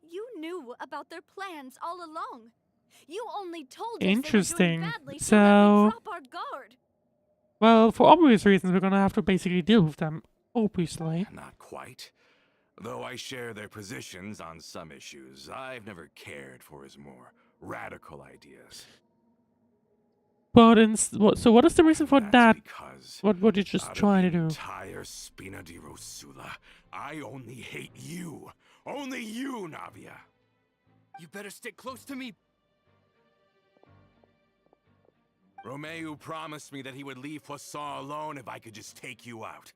B: You knew about their plans all along. You only told us
A: Interesting.
B: They were doing badly
A: So,
B: that we drop our guard.
A: well, for obvious reasons, we're gonna have to basically deal with them, obviously.
D: Not quite. Though I share their positions on some issues, I've never cared for his more radical ideas.
A: But so what is the reason for
D: That's
A: that?
D: because
A: What you just
D: out of
A: trying to
D: the
A: do?
D: entire Spina di Rosula, I only hate you. Only you, Navia.
F: You better stick close to me.
D: Romeo promised me that he would leave Poisson alone if I could just take you out.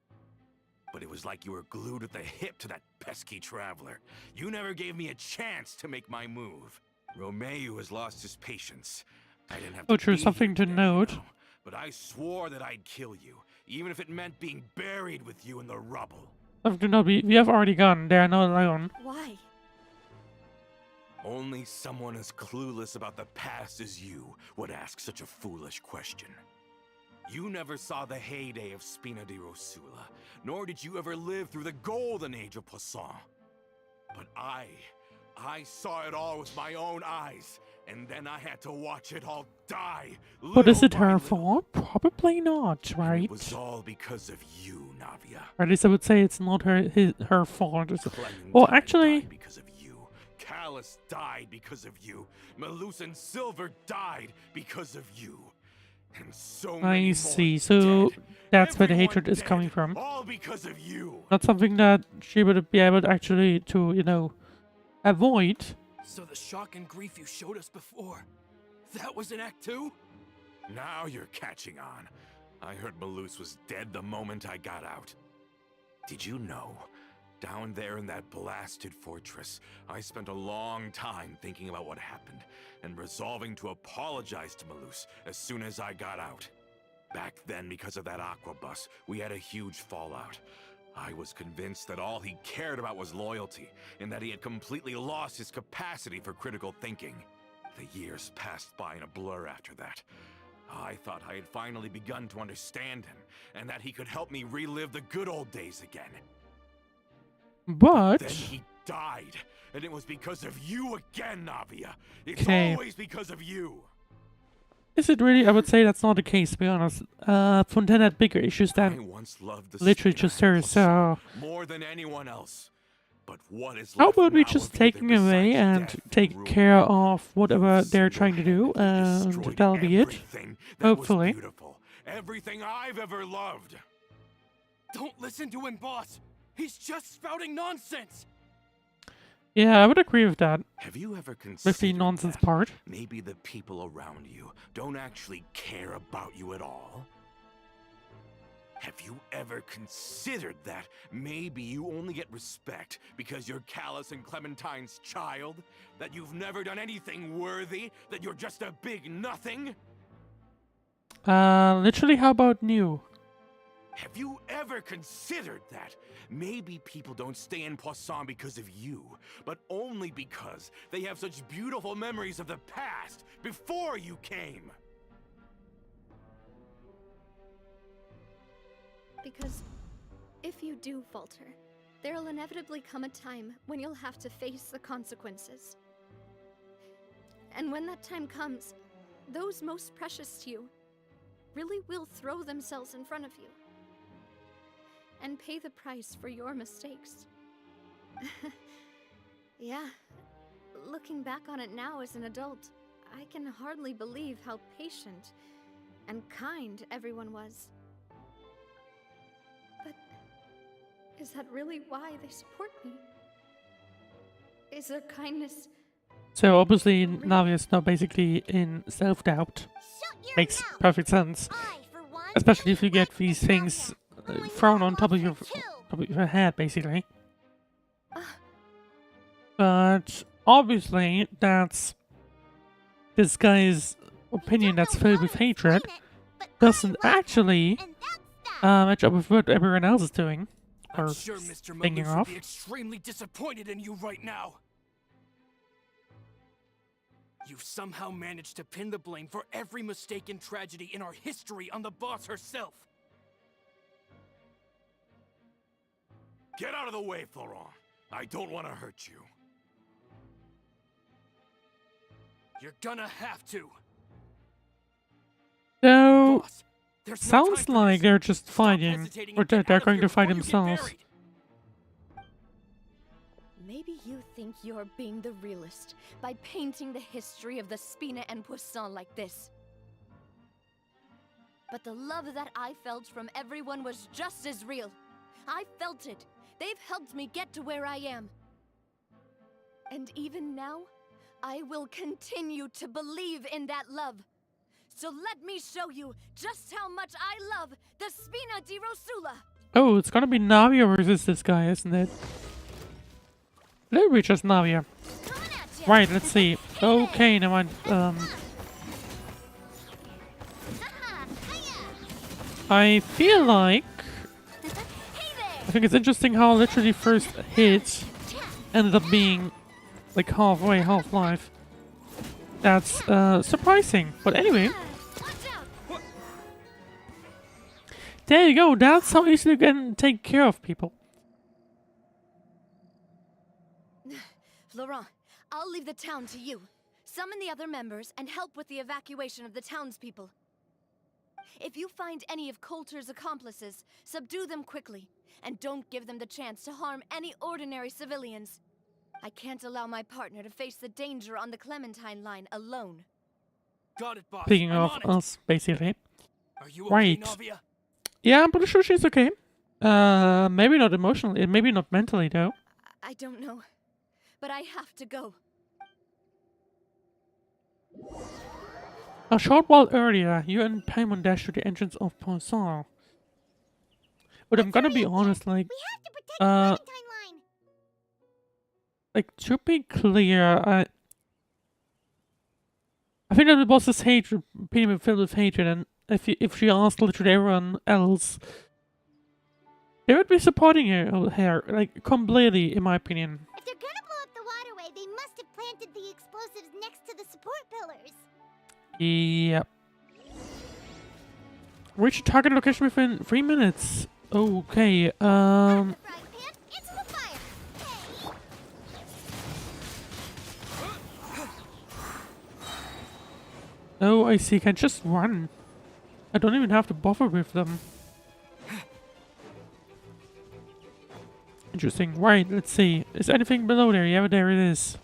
D: But it was like you were glued at the hip to that pesky traveler. You never gave me a chance to make my move. Romeo has lost his patience. I didn't have
A: Oh,
D: to
A: true,
D: be
A: something
D: here
A: to
D: today,
A: note.
D: you know, but I swore that I'd kill you, even if it meant being buried with you in the rubble.
A: We have already gone. They are not alone.
B: Why?
D: Only someone as clueless about the past as you would ask such a foolish question. You never saw the heyday of Spina di Rosula, nor did you ever live through the golden age of Poisson. But I saw it all with my own eyes, and then I had to watch it all die.
A: But is it
D: little by
A: her
D: little.
A: fault? Probably not,
D: And
A: right?
D: it was all because of you, Navia.
A: Or at least I would say it's not her fault.
D: Clementine
A: Well, actually,
D: died because of you. Callus died because of you. Malus and Silver died because of you. And so many
A: I
D: more
A: see. So
D: dead.
A: that's where the
D: Everyone
A: hatred is
D: dead,
A: coming from.
D: All because of you.
A: Not something that she would be able to actually avoid.
F: So the shock and grief you showed us before, that was in Act 2?
D: Now you're catching on. I heard Malus was dead the moment I got out. Did you know? Down there in that blasted fortress, I spent a long time thinking about what happened and resolving to apologize to Malus as soon as I got out. Back then, because of that aqua bus, we had a huge fallout. I was convinced that all he cared about was loyalty, and that he had completely lost his capacity for critical thinking. The years passed by in a blur after that. I thought I had finally begun to understand him, and that he could help me relive the good old days again.
A: But
D: Then he died, and it was because of you again, Navia. It's
A: Okay.
D: always because of you.
A: is it really? I would say that's not the case, to be honest. Fontaine had bigger issues
D: I
A: than
D: once loved the
A: literally
D: Spina
A: just her,
D: and
A: so
D: Poisson more than anyone else. But what is
A: how
D: left
A: about we
D: now
A: just
D: of
A: take
D: either
A: him away
D: besides
A: and
D: death
A: take
D: ruin?
A: care of whatever
D: You
A: they're trying to do,
D: single-handedly
A: and
D: destroyed
A: that'll be it.
D: everything that was
A: Hopefully.
D: beautiful. Everything I've ever loved.
F: Don't listen to him, boss! He's just spouting nonsense!
A: Yeah, I would agree with that.
D: Have you ever
A: With the
D: considered
A: nonsense
D: that
A: part.
D: maybe the people around you don't actually care about you at all? Have you ever considered that maybe you only get respect because you're Callus and Clementine's child? That you've never done anything worthy? That you're just a big nothing?
A: Literally, how about new?
D: Have you ever considered that maybe people don't stay in Poisson because of you, but only because they have such beautiful memories of the past before you came?
B: Because if you do falter, there'll inevitably come a time when you'll have to face the consequences. And when that time comes, those most precious to you really will throw themselves in front of you and pay the price for your mistakes. Yeah, looking back on it now as an adult, I can hardly believe how patient and kind everyone was. But is that really why they support me? Is their kindness...
A: So obviously Navia is now basically in self-doubt.
E: Shut your
A: Makes
E: mouth.
A: perfect sense.
E: I, for one,
A: Especially if you get
E: like
A: these
E: this
A: things
E: Navia. Only
A: thrown
E: one
A: on top of your
E: monster too.
A: of your head, basically. But obviously, that's this guy's opinion that's filled with hatred doesn't actually match up with what everyone else is doing
F: I'm
A: or
F: sure Mr.
A: thinking
F: Maloof would
A: of.
F: be extremely disappointed in you right now. You've somehow managed to pin the blame for every mistaken tragedy in our history on the boss herself.
D: Get out of the way, Florent. I don't want to hurt you.
F: You're gonna have to.
A: So,
F: Boss, there's no
A: sounds
F: time for
A: like
F: this.
A: they're just
F: Stop
A: fighting,
F: hesitating
A: or
F: and get
A: they're
F: out of
A: going
F: here
A: to fight
F: before you get
A: themselves.
F: buried.
C: Maybe you think you're being the realist by painting the history of the Spina and Poisson like this.
B: But the love that I felt from everyone was just as real. I felt it. They've helped me get to where I am. And even now, I will continue to believe in that love. So let me show you just how much I love the Spina di Rosula.
A: Oh, it's gonna be Navia versus this guy, isn't it? Literally just Navia.
B: Coming at ya.
A: Right, let's see. Okay, never mind.
B: Haha, hiya.
A: I feel like...
B: Hey
A: I think it's interesting how literally first hit ended up being like halfway, half-life. That's surprising. But anyway,
B: there! Watch out!
A: there you go. That's how easily you can take care of people.
B: Florent, I'll leave the town to you. Summon the other members and help with the evacuation of the townspeople. If you find any of Coulter's accomplices, subdue them quickly, and don't give them the chance to harm any ordinary civilians. I can't allow my partner to face the danger on the Clementine line alone.
F: Got it, boss.
A: Speaking
F: I'm
A: of
F: on it.
A: us, basically.
F: Are you okay,
A: Right.
F: Navia?
A: Yeah, I'm pretty sure she's okay. Maybe not emotionally, maybe not mentally though.
B: I don't know, but I have to go.
A: A short while earlier, you and Paimon dashed to the entrance of Poisson. But I'm gonna be honest, like,
E: We have to protect the
A: uh,
E: Clementine line.
A: like to be clear, I think that the boss's hatred, pretty filled with hatred, and if she asked literally everyone else, they would be supporting her, like, completely, in my opinion.
E: If they're gonna blow up the waterway, they must have planted the explosives next to the support pillars.
A: Yep. Reach your target location within 3 minutes. Okay,
E: The frying pan into the fire. Hey!
A: Oh, I see. Can just run. I don't even have to bother with them. Interesting. Right, let's see. Is anything below there? Yeah, there it is.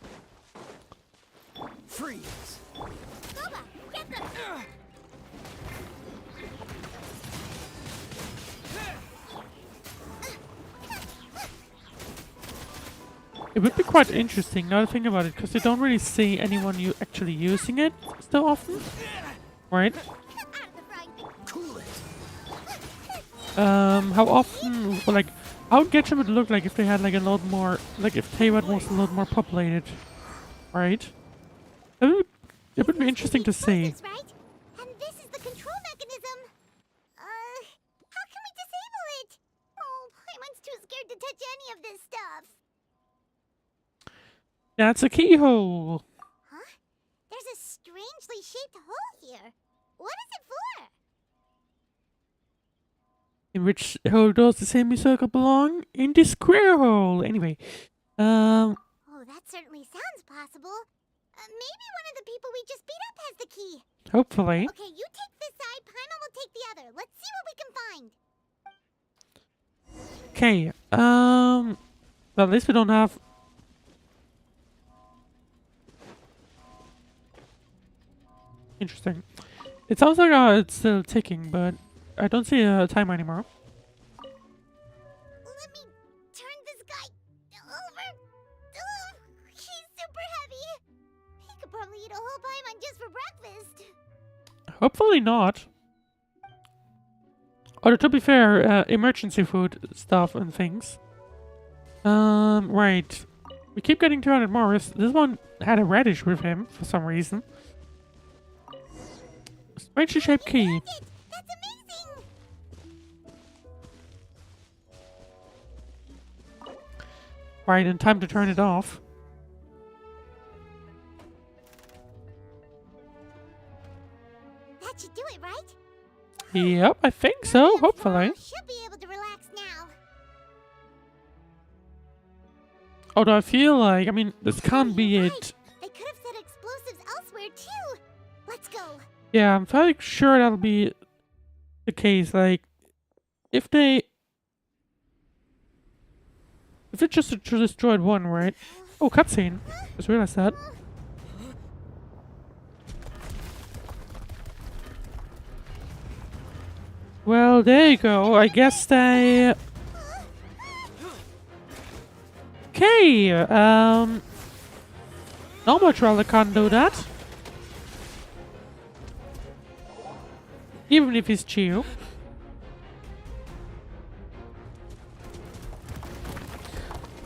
F: Freeze.
E: Boba, get them!
A: It would be quite interesting now to think about it, because you don't really see anyone actually using it so often. Right?
E: Out of the frying pan.
F: Cool it.
A: How often, well, like, how Genshin would look like if they had like a lot more, like if Teyvat was a lot more populated, right? It would be interesting to see.
E: Explosives, right? And this is the control mechanism. How can we disable it? Oh, Paimon's too scared to touch any of this stuff.
A: That's a keyhole.
E: Huh? There's a strangely shaped hole here. What is it for?
A: In which hole does the semicircle belong? In the square hole. Anyway,
E: Oh, that certainly sounds possible. Maybe one of the people we just beat up has the key.
A: hopefully.
E: Okay, you take this side, Paimon will take the other. Let's see what we can find.
A: Okay. Well, at least we don't have. Interesting. It sounds like it's still ticking, but I don't see a timer anymore.
E: Let me turn this guy over. Ugh, he's super heavy. He could probably eat a whole Paimon just for breakfast.
A: Hopefully not. Although to be fair, emergency food stuff and things. Right. We keep getting 200 Morris. This one had a radish with him for some reason. Strangely shaped key.
E: That's amazing!
A: Right, and time to turn it off.
E: That should do it, right?
A: Yep, I think so, hopefully.
E: Should be able to relax now.
A: Although I feel like, I mean, this can't be
E: You're
A: it.
E: right. They could have set explosives elsewhere too. Let's go.
A: Yeah, I'm fairly sure that'll be the case. Like, if they just destroyed one, right? Oh, cutscene. Just realized that. Well, there you go. I guess they... Okay, normal Troller can't do that. Even if he's chill.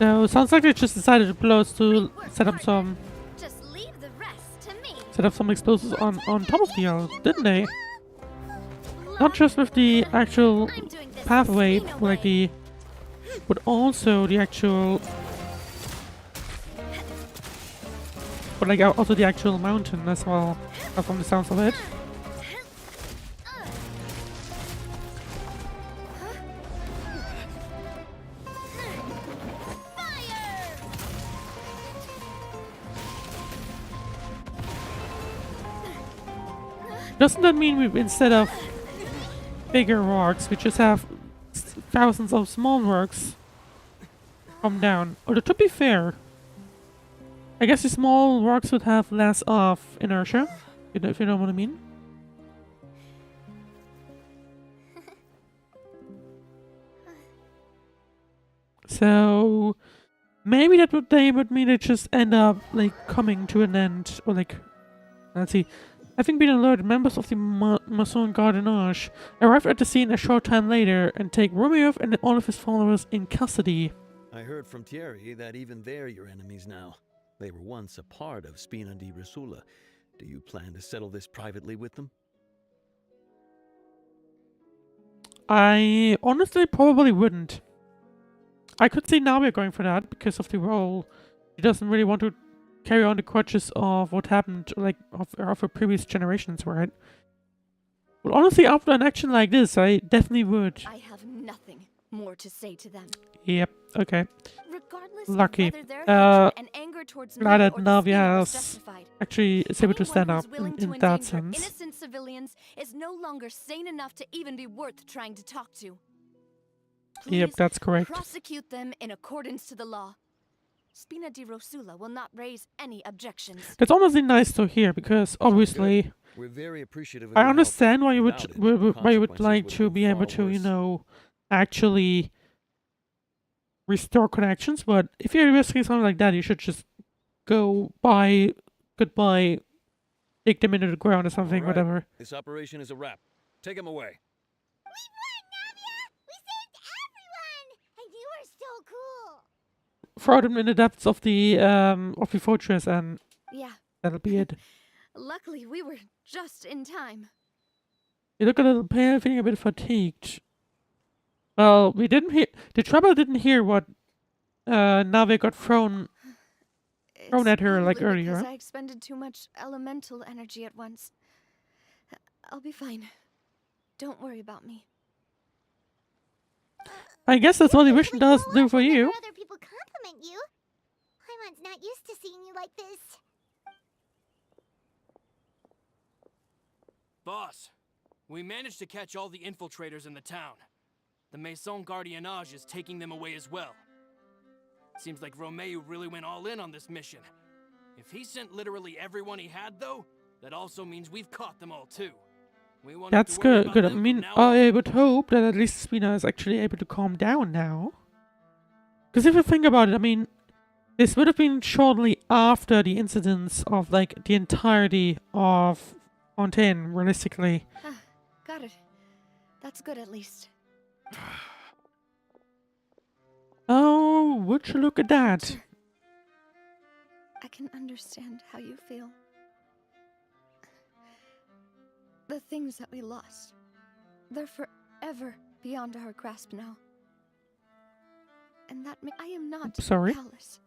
A: So, sounds like they just decided to blow us to set up some...
B: Just leave the rest to me.
A: Set up some explosives on top of the island, didn't they? Not just with the actual
B: I'm doing this
A: pathway,
B: Spina
A: like
B: way.
A: the... But also the actual... But like also the actual mountain as well, from the sounds of it. Doesn't that mean we, instead of bigger rocks, we just have thousands of small rocks come down? Although to be fair, I guess the small rocks would have less of inertia, if you know what I mean. So maybe that would mean it just end up like coming to an end, or like, let's see. Having been alerted, members of the Mason Gardenage arrive at the scene a short time later and take Romeo and all of his followers in custody.
H: I heard from Thierry that even they're your enemies now. They were once a part of Spina di Rosula. Do you plan to settle this privately with them?
A: I honestly probably wouldn't. I could see Navia going for that because of the role. She doesn't really want to carry on the crutches of what happened, like, of her previous generations, right? But honestly, after an action like this, I definitely would.
B: I have nothing more to say to them.
A: Yep, okay.
B: Regardless
A: Lucky.
B: of whether their hatred and anger towards
A: Glad
B: me
A: that
B: or the
A: Navia
B: Spina was
A: has
B: justified.
A: actually is able to
B: Anyone
A: stand
B: who's
A: up
B: willing
A: in
B: to
A: that
B: endanger
A: sense.
B: innocent civilians is no longer sane enough to even be worth trying to talk to.
A: Yep,
B: Please
A: that's correct.
B: prosecute them in accordance to the law. Spina di Rosula will not raise any objections.
A: That's honestly nice to hear because obviously
H: We're very appreciative of
A: I
H: your help.
A: understand why you would
H: Without it,
A: why you would
H: consequences
A: like
H: would
A: to
H: have
A: be
H: been
A: able
H: far
A: to, you
H: worse.
A: know, actually restore connections, but if you're risking something like that, you should just go bye, goodbye, dig them into the ground or something,
H: All right.
A: whatever.
H: This operation is a wrap. Take him away.
E: We won, Navia! We saved everyone! And you are so cool!
A: Throw them in the depths of the fortress, and
B: Yeah,
A: that'll be it.
B: luckily we were just in time.
A: You look a little pale, feeling a bit fatigued. Well, we didn't hear. The trouble didn't hear what Nave got thrown. Thrown
B: It's
A: at her, like,
B: probably because
A: earlier.
B: I expended too much elemental energy at once. I'll be fine. Don't worry about me.
A: I guess that's what the vision does do for you.
E: Other people compliment you. Paimon's not used to seeing you like this.
F: Boss, we managed to catch all the infiltrators in the town. The Maison Gardiennage is taking them away as well. Seems like Romeo really went all in on this mission. If he sent literally everyone he had, though, that also means we've caught them all too. We won't have
A: That's
F: to worry
A: good.
F: about
A: Good. I
F: them from
A: mean,
F: now on.
A: I would hope that at least Spina is actually able to calm down now. Because if you think about it, I mean, this would have been shortly after the incidents of like the entirety of Fontaine, realistically.
B: Got it. That's good at least.
A: Oh, would you look at that?
B: I can understand how you feel. The things that we lost, they're forever beyond our grasp now. And I am not
A: Sorry?
B: callous.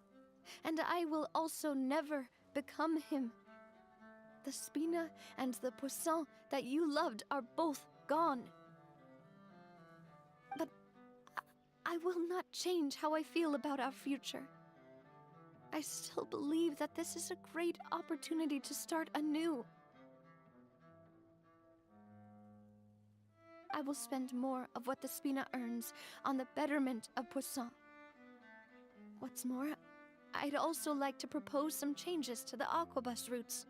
B: And I will also never become him. The Spina and the Poisson that you loved are both gone. But I will not change how I feel about our future. I still believe that this is a great opportunity to start anew. I will spend more of what the Spina earns on the betterment of Poisson. What's more, I'd also like to propose some changes to the Aquabus routes.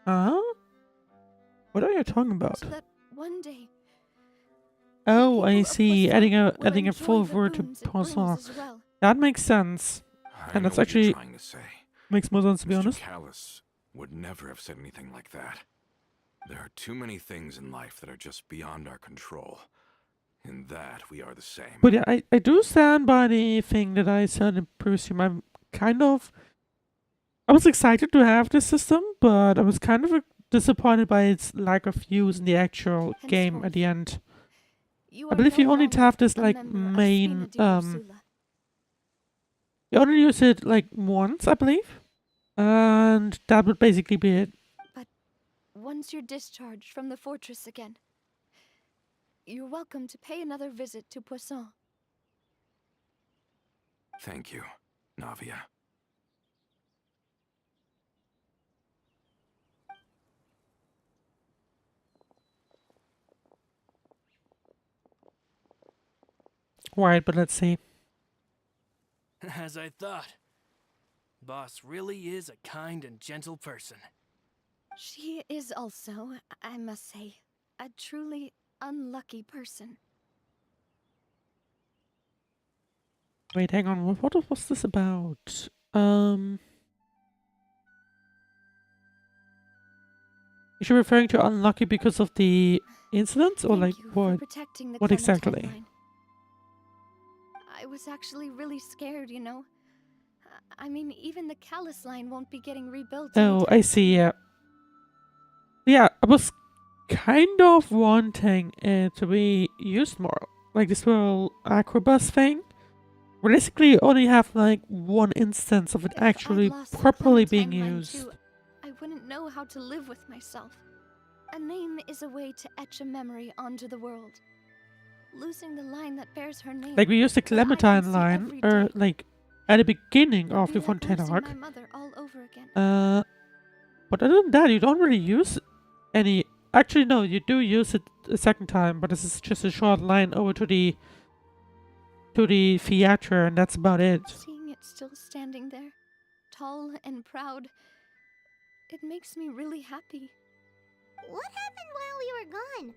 A: Huh? What are you talking about?
B: So that one day,
A: Oh, I
B: people of
A: see.
B: Poisson will
A: Adding a full
B: enjoy the
A: word to
B: boons it
A: Poisson.
B: brings as well.
A: That makes sense.
D: I
A: And
D: know
A: that's
D: what you're
A: actually
D: trying to say.
A: makes more sense, to be
D: Mr.
A: honest.
D: Callus would never have said anything like that. There are too many things in life that are just beyond our control. In that, we are the same.
A: But yeah, I do stand by the thing that I said in previous stream. I was excited to have this system, but I was kind of disappointed by its lack of use in the actual game at the end.
B: You
A: I
B: are
A: believe
B: no
A: you only
B: longer
A: have this
B: a
A: like
B: member of
A: main
B: Spina di Ursula.
A: you only use it like once, I believe. And that would basically be it.
B: Once you're discharged from the fortress again, you're welcome to pay another visit to Poisson.
D: Thank you, Navia.
A: Right, but let's see.
F: As I thought. Boss really is a kind and gentle person.
B: She is also, I must say, a truly unlucky person.
A: Wait, hang on. What was this about? Is she referring to unlucky because of the incident, or
B: Thank
A: like
B: you for
A: what?
B: protecting the
A: what
B: Clementine
A: exactly?
B: line. I was actually really scared, you know. I mean, even the Callus line won't be getting rebuilt.
A: Oh,
B: anytime
A: I see.
B: soon.
A: Yeah. Yeah, I was kind of wanting it to be used more, like this whole Acrobus thing. Realistically, you only have like one instance of it
B: If I'd
A: actually
B: lost the
A: properly being
B: Clementine line
A: used.
B: too, I wouldn't know how to live with myself. A name is a way to etch a memory onto the world. Losing the line that bears her name.
A: Like we used the
B: that I can
A: Clementine
B: see
A: line,
B: every
A: or
B: day,
A: like at the beginning
B: would
A: of
B: be
A: the
B: like
A: Fontaine
B: losing
A: arc.
B: my mother all over again.
A: But other than that, you don't really use any. Actually, no, you do use it a second time, but this is just a short line over to the theatre, and that's about it.
B: Seeing it still standing there, tall and proud, it makes me really happy.
E: What happened while we were gone?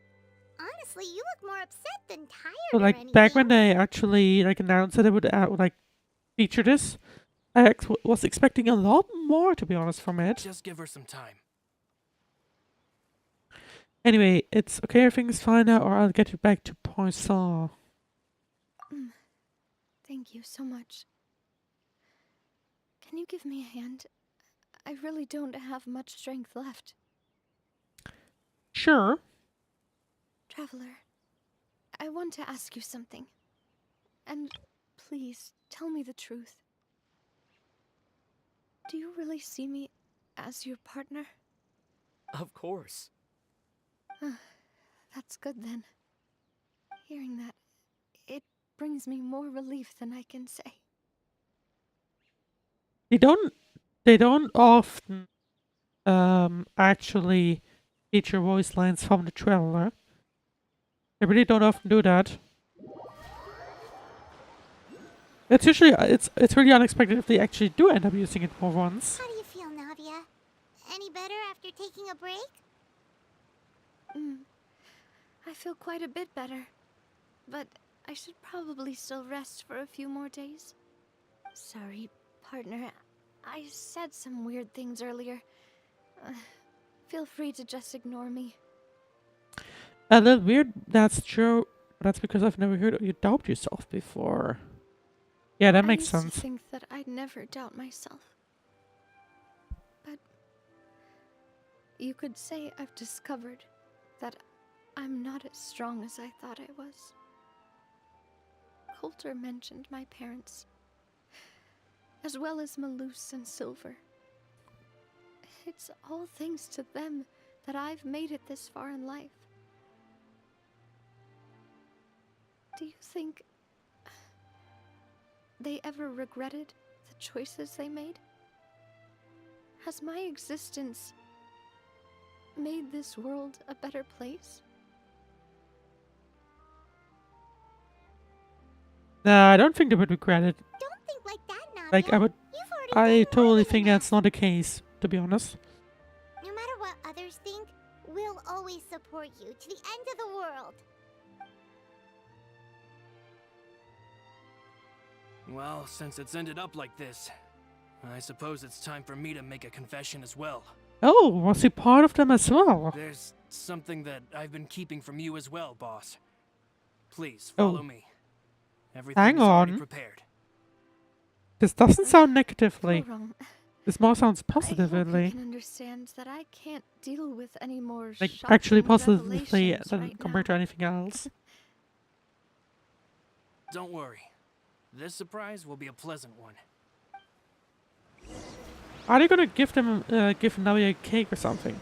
E: Honestly, you look more upset than tired
A: So
E: or
A: like
E: anything.
A: back when they actually like announced that it would like feature this, I was expecting a lot more, to be honest, from it.
F: Just give her some time.
A: Anyway, it's okay. Everything's fine now, or I'll get you back to Poisson.
B: Thank you so much. Can you give me a hand? I really don't have much strength left.
A: Sure.
B: Traveler, I want to ask you something. And please, tell me the truth. Do you really see me as your partner?
F: Of course.
B: That's good then. Hearing that, it brings me more relief than I can say.
A: They don't often actually feature voice lines from the traveler. They really don't often do that. It's usually it's really unexpected if they actually do end up using it more once.
E: How do you feel, Navia? Any better after taking a break?
B: I feel quite a bit better. But I should probably still rest for a few more days. Sorry, partner. I said some weird things earlier. Feel free to just ignore me.
A: A little weird, that's true. That's because I've never heard you doubt yourself before. Yeah, that makes
B: I used
A: sense.
B: to think that I'd never doubt myself. But you could say I've discovered that I'm not as strong as I thought I was. Coulter mentioned my parents, as well as Malus and Silver. It's all thanks to them that I've made it this far in life. Do you think they ever regretted the choices they made? Has my existence made this world a better place?
A: I don't think they would regret it.
E: Don't think like that, Navia.
A: Like,
E: You've already
A: I
E: done more
A: totally
E: than
A: think
E: enough.
A: that's not the case, to be honest.
E: No matter what others think, we'll always support you to the end of the world.
F: Well, since it's ended up like this, I suppose it's time for me to make a confession as well.
A: Oh, was he part of them as well?
F: There's something that I've been keeping from you as well, boss. Please,
A: Oh.
F: follow me. Everything
A: Hang
F: is already
A: on.
F: prepared.
A: This doesn't sound negatively.
B: Gorong,
A: This more sounds
B: I hope
A: positively.
B: you can understand that I can't deal with any more
A: Like,
B: shocking
A: actually positively
B: revelations
A: than
B: right
A: compared
B: now.
A: to anything else.
F: Don't worry. This surprise will be a pleasant one.
A: Are they gonna give them, give Navia a cake or something?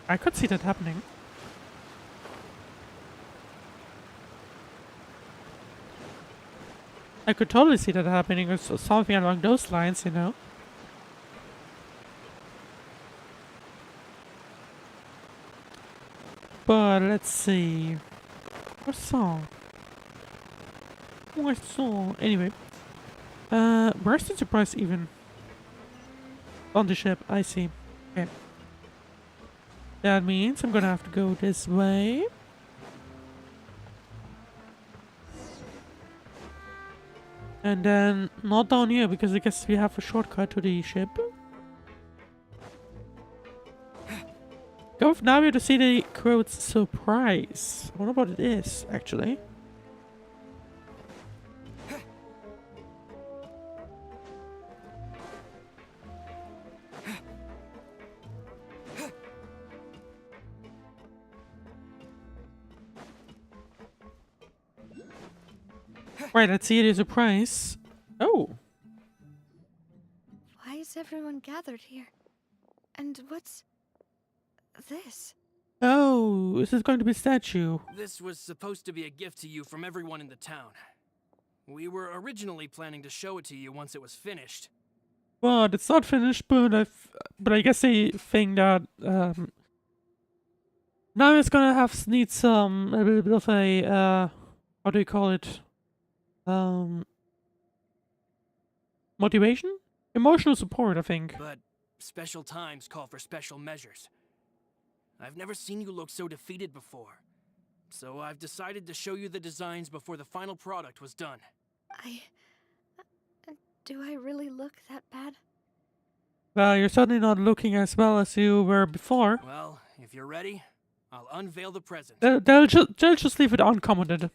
A: I could see that happening. I could totally see that happening, or something along those lines, you know? But let's see. What song? What song? Anyway. Where's the surprise even? On the ship, I see. Okay. That means I'm gonna have to go this way. And then not down here, because I guess we have a shortcut to the ship. Go with Navia to see the crowd's surprise. I wonder what it is, actually. Right, let's see the surprise. Oh,
B: Why is everyone gathered here? And what's this?
A: oh, is this going to be a statue?
F: This was supposed to be a gift to you from everyone in the town. We were originally planning to show it to you once it was finished.
A: But it's not finished, but I guess they think that, now it's gonna need some, a little bit of a, how do you call it? Motivation? Emotional support, I think.
F: But special times call for special measures. I've never seen you look so defeated before. So I've decided to show you the designs before the final product was done.
B: Do I really look that bad?
A: Well, you're certainly not looking as well as you were before.
F: Well, if you're ready, I'll unveil the present.
A: They'll just leave it uncommented.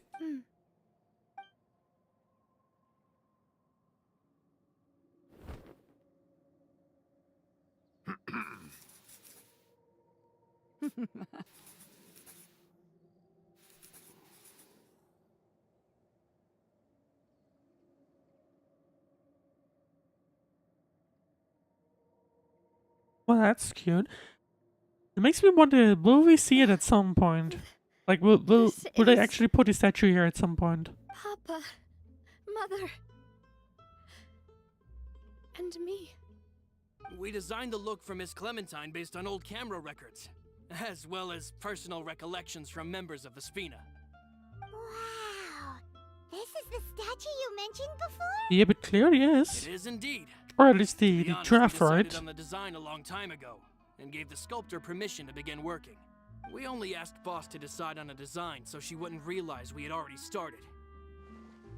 A: Well, that's cute. It makes me wonder, will we see it at some point? Like, will they
B: is-
A: actually put a statue here at some point?
B: Papa, Mother, and me.
F: We designed the look for Miss Clementine based on old camera records, as well as personal recollections from members of the Spina.
E: Wow. This is the statue you mentioned before?
A: Yeah, but clearly is.
F: It is indeed.
A: Or at least
F: To
A: the
F: be honest,
A: draft
F: we
A: for
F: decided
A: it.
F: on the design a long time ago, and gave the sculptor permission to begin working. We only asked Boss to decide on a design so she wouldn't realize we had already started.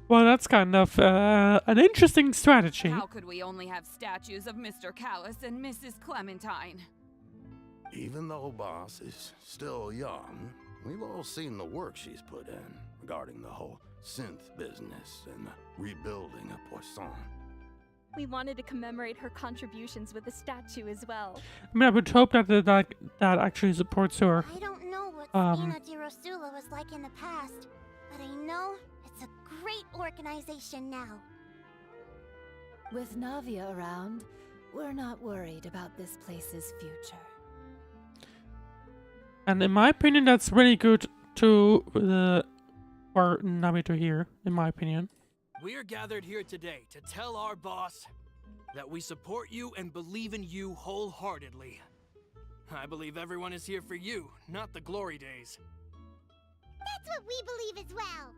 A: Well, that's kind of an interesting strategy.
I: How could we only have statues of Mr. Callus and Mrs. Clementine? Even though Boss is still young, we've all seen the work she's put in regarding the whole synth business and the rebuilding of Poisson.
C: We wanted to commemorate her contributions with a statue as well.
A: I mean, I would hope that that actually supports her.
E: I don't know what Spina di Rosula was like in the past, but I know it's a great organization now.
G: With Navia around, we're not worried about this place's future.
A: And in my opinion, that's really good to for Nami to hear, in my opinion.
F: We are gathered here today to tell our boss that we support you and believe in you wholeheartedly. I believe everyone is here for you, not the glory days.
E: That's what we believe as well.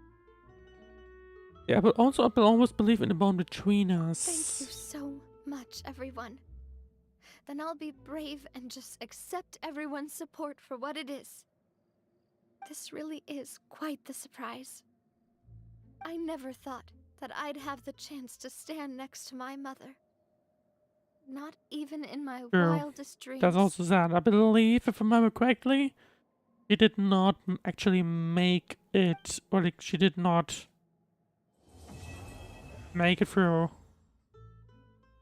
A: Yeah, but also I almost believe in the bond between us.
B: Thank you so much, everyone. Then I'll be brave and just accept everyone's support for what it is. This really is quite the surprise. I never thought that I'd have the chance to stand next to my mother. Not even in my wildest dreams.
A: That's also sad. I believe, if I remember correctly, she did not actually make it, or like she did not make it through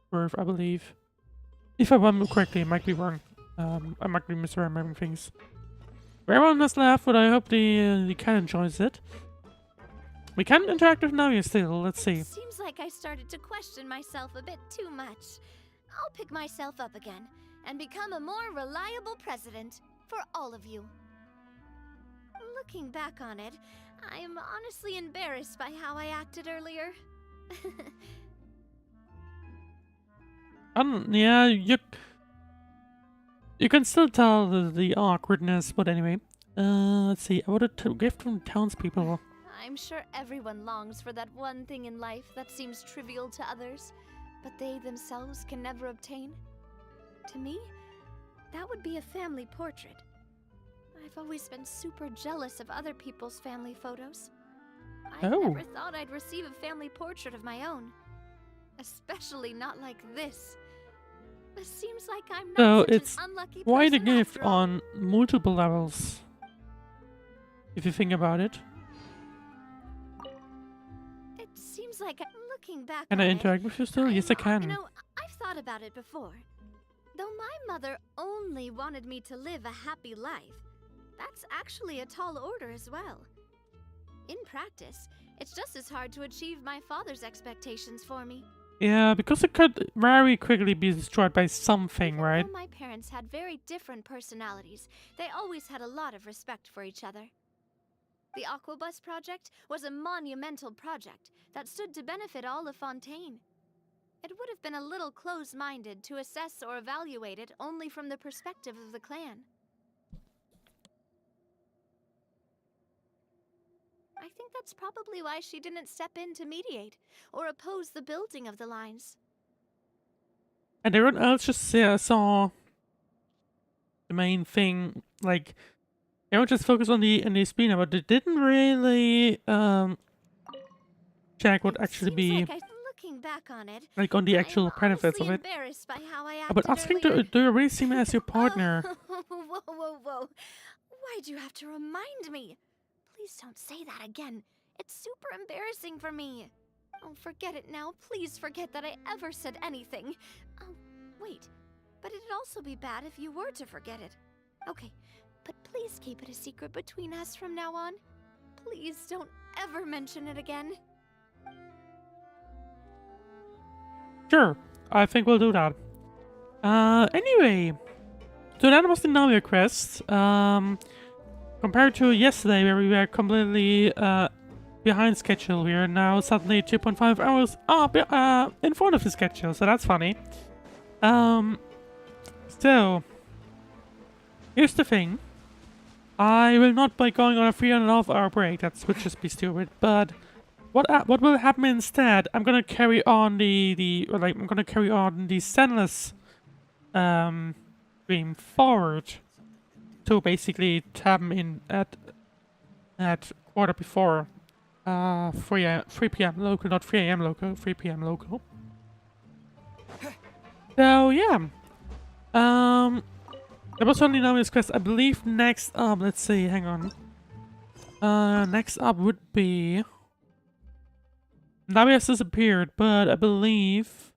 A: birth, I believe. If I remember correctly, I might be wrong. I might be misremembering things. Everyone has left, but I hope the cat enjoys it. We can interact with Navia still, let's see.
B: Seems like I started to question myself a bit too much. I'll pick myself up again and become a more reliable president for all of you. Looking back on it, I'm honestly embarrassed by how I acted earlier.
A: Yeah, you can still tell the awkwardness, but anyway. Let's see, I wanted to gift from townspeople.
B: I'm sure everyone longs for that one thing in life that seems trivial to others, but they themselves can never obtain. To me, that would be a family portrait. I've always been super jealous of other people's family photos. I never thought I'd receive a family portrait of my own. Especially not like this. It seems like I'm not such an unlucky person.
A: Quite a gift
B: after all.
A: on multiple levels, if you think about it.
B: It seems like I'm looking back
A: Can
B: on
A: I
B: it,
A: interact with you still? Yes, I can.
B: You know, I've thought about it before. Though my mother only wanted me to live a happy life, that's actually a tall order as well. In practice, it's just as hard to achieve my father's expectations for me.
A: Yeah, because it could very quickly be destroyed by something, right?
B: Though my parents had very different personalities, they always had a lot of respect for each other. The Aquabus project was a monumental project that stood to benefit all of Fontaine. It would have been a little close-minded to assess or evaluate it only from the perspective of the clan. I think that's probably why she didn't step in to mediate or oppose the building of the lines.
A: And everyone else just saw the main thing, like, everyone just focused on the spina, but they didn't really check what actually be
B: Looking back on it,
A: like on the actual benefits of it.
B: Embarrassed by how I acted
A: But asking,
B: earlier.
A: do you really see me as your partner?
B: Whoa. Why'd you have to remind me? Please don't say that again. It's super embarrassing for me. Oh, forget it now. Please forget that I ever said anything. Oh, wait. But it'd also be bad if you were to forget it. Okay, but please keep it a secret between us from now on. Please don't ever mention it again.
A: Sure, I think we'll do that. Anyway, so that was the Navia quest. Compared to yesterday, where we were completely behind schedule, we are now suddenly 2.5 hours up in front of the schedule, so that's funny. So, here's the thing. I will not be going on a 3.5 hour break, that would just be stupid, but what will happen instead, I'm gonna carry on I'm gonna carry on the Senless stream forward. To basically tap them in at quarter before 3 p.m. local, not 3 a.m. local, 3 p.m. local. So yeah, That was only Navi's quest. I believe next up, let's see, hang on. Next up would be... Navi has disappeared, but I believe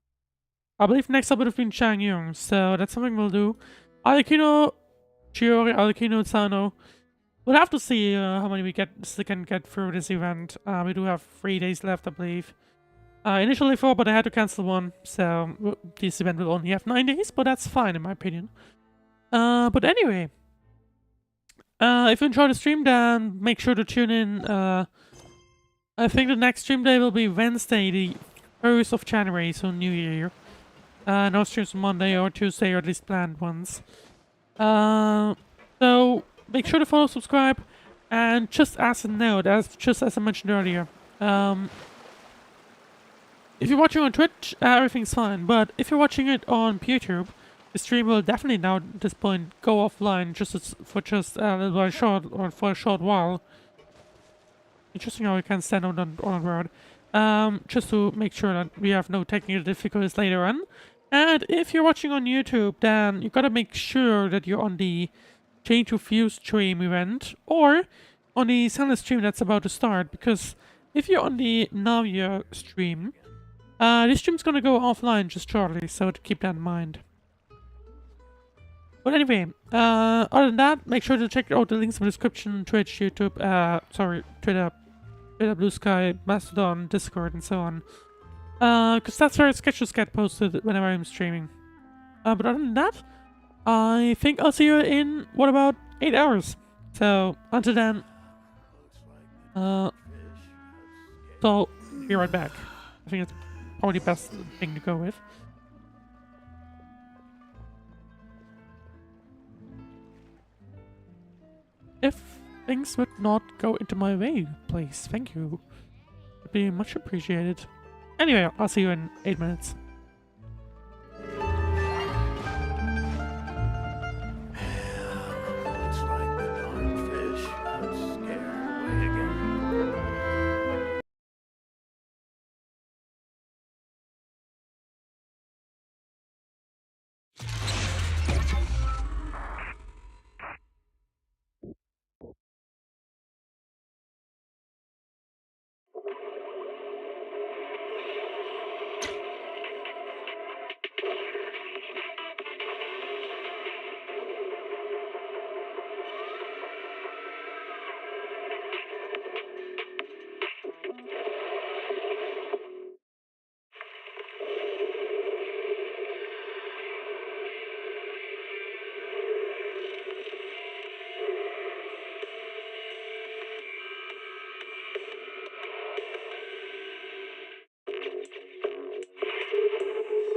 A: next up would have been Changyong, so that's something we'll do. Alikino, Chiori, Alikino, Sano. We'll have to see how many we can get through this event. We do have 3 days left, I believe. Initially 4, but I had to cancel one, so this event will only have 9 days, but that's fine in my opinion. But anyway, if you enjoyed the stream, then make sure to tune in. I think the next stream day will be Wednesday, the 1st of January, so New Year. No streams on Monday or Tuesday, or at least planned ones. So make sure to follow, subscribe, and just as a note, just as I mentioned earlier, if you're watching on Twitch, everything's fine. But if you're watching it on YouTube, the stream will definitely now at this point go offline for a short while. Interesting how we can stand on the road. Just to make sure that we have no technical difficulties later on. And if you're watching on YouTube, then you gotta make sure that you're on the Change to Fuse stream event or on the Sunless stream that's about to start. Because if you're on the Navia stream, this stream's gonna go offline just shortly, so to keep that in mind. But anyway, other than that, make sure to check out the links in the description, Twitch, YouTube, Twitter, Blue Sky, Mastodon, Discord, and so on. Because that's where sketches get posted whenever I'm streaming. But other than that, I think I'll see you in, what, about 8 hours. So, until then, so, be right back. I think it's probably the best thing to go with. If things would not go into my way, please, thank you. Would be much appreciated. Anyway, I'll see you in 8 minutes.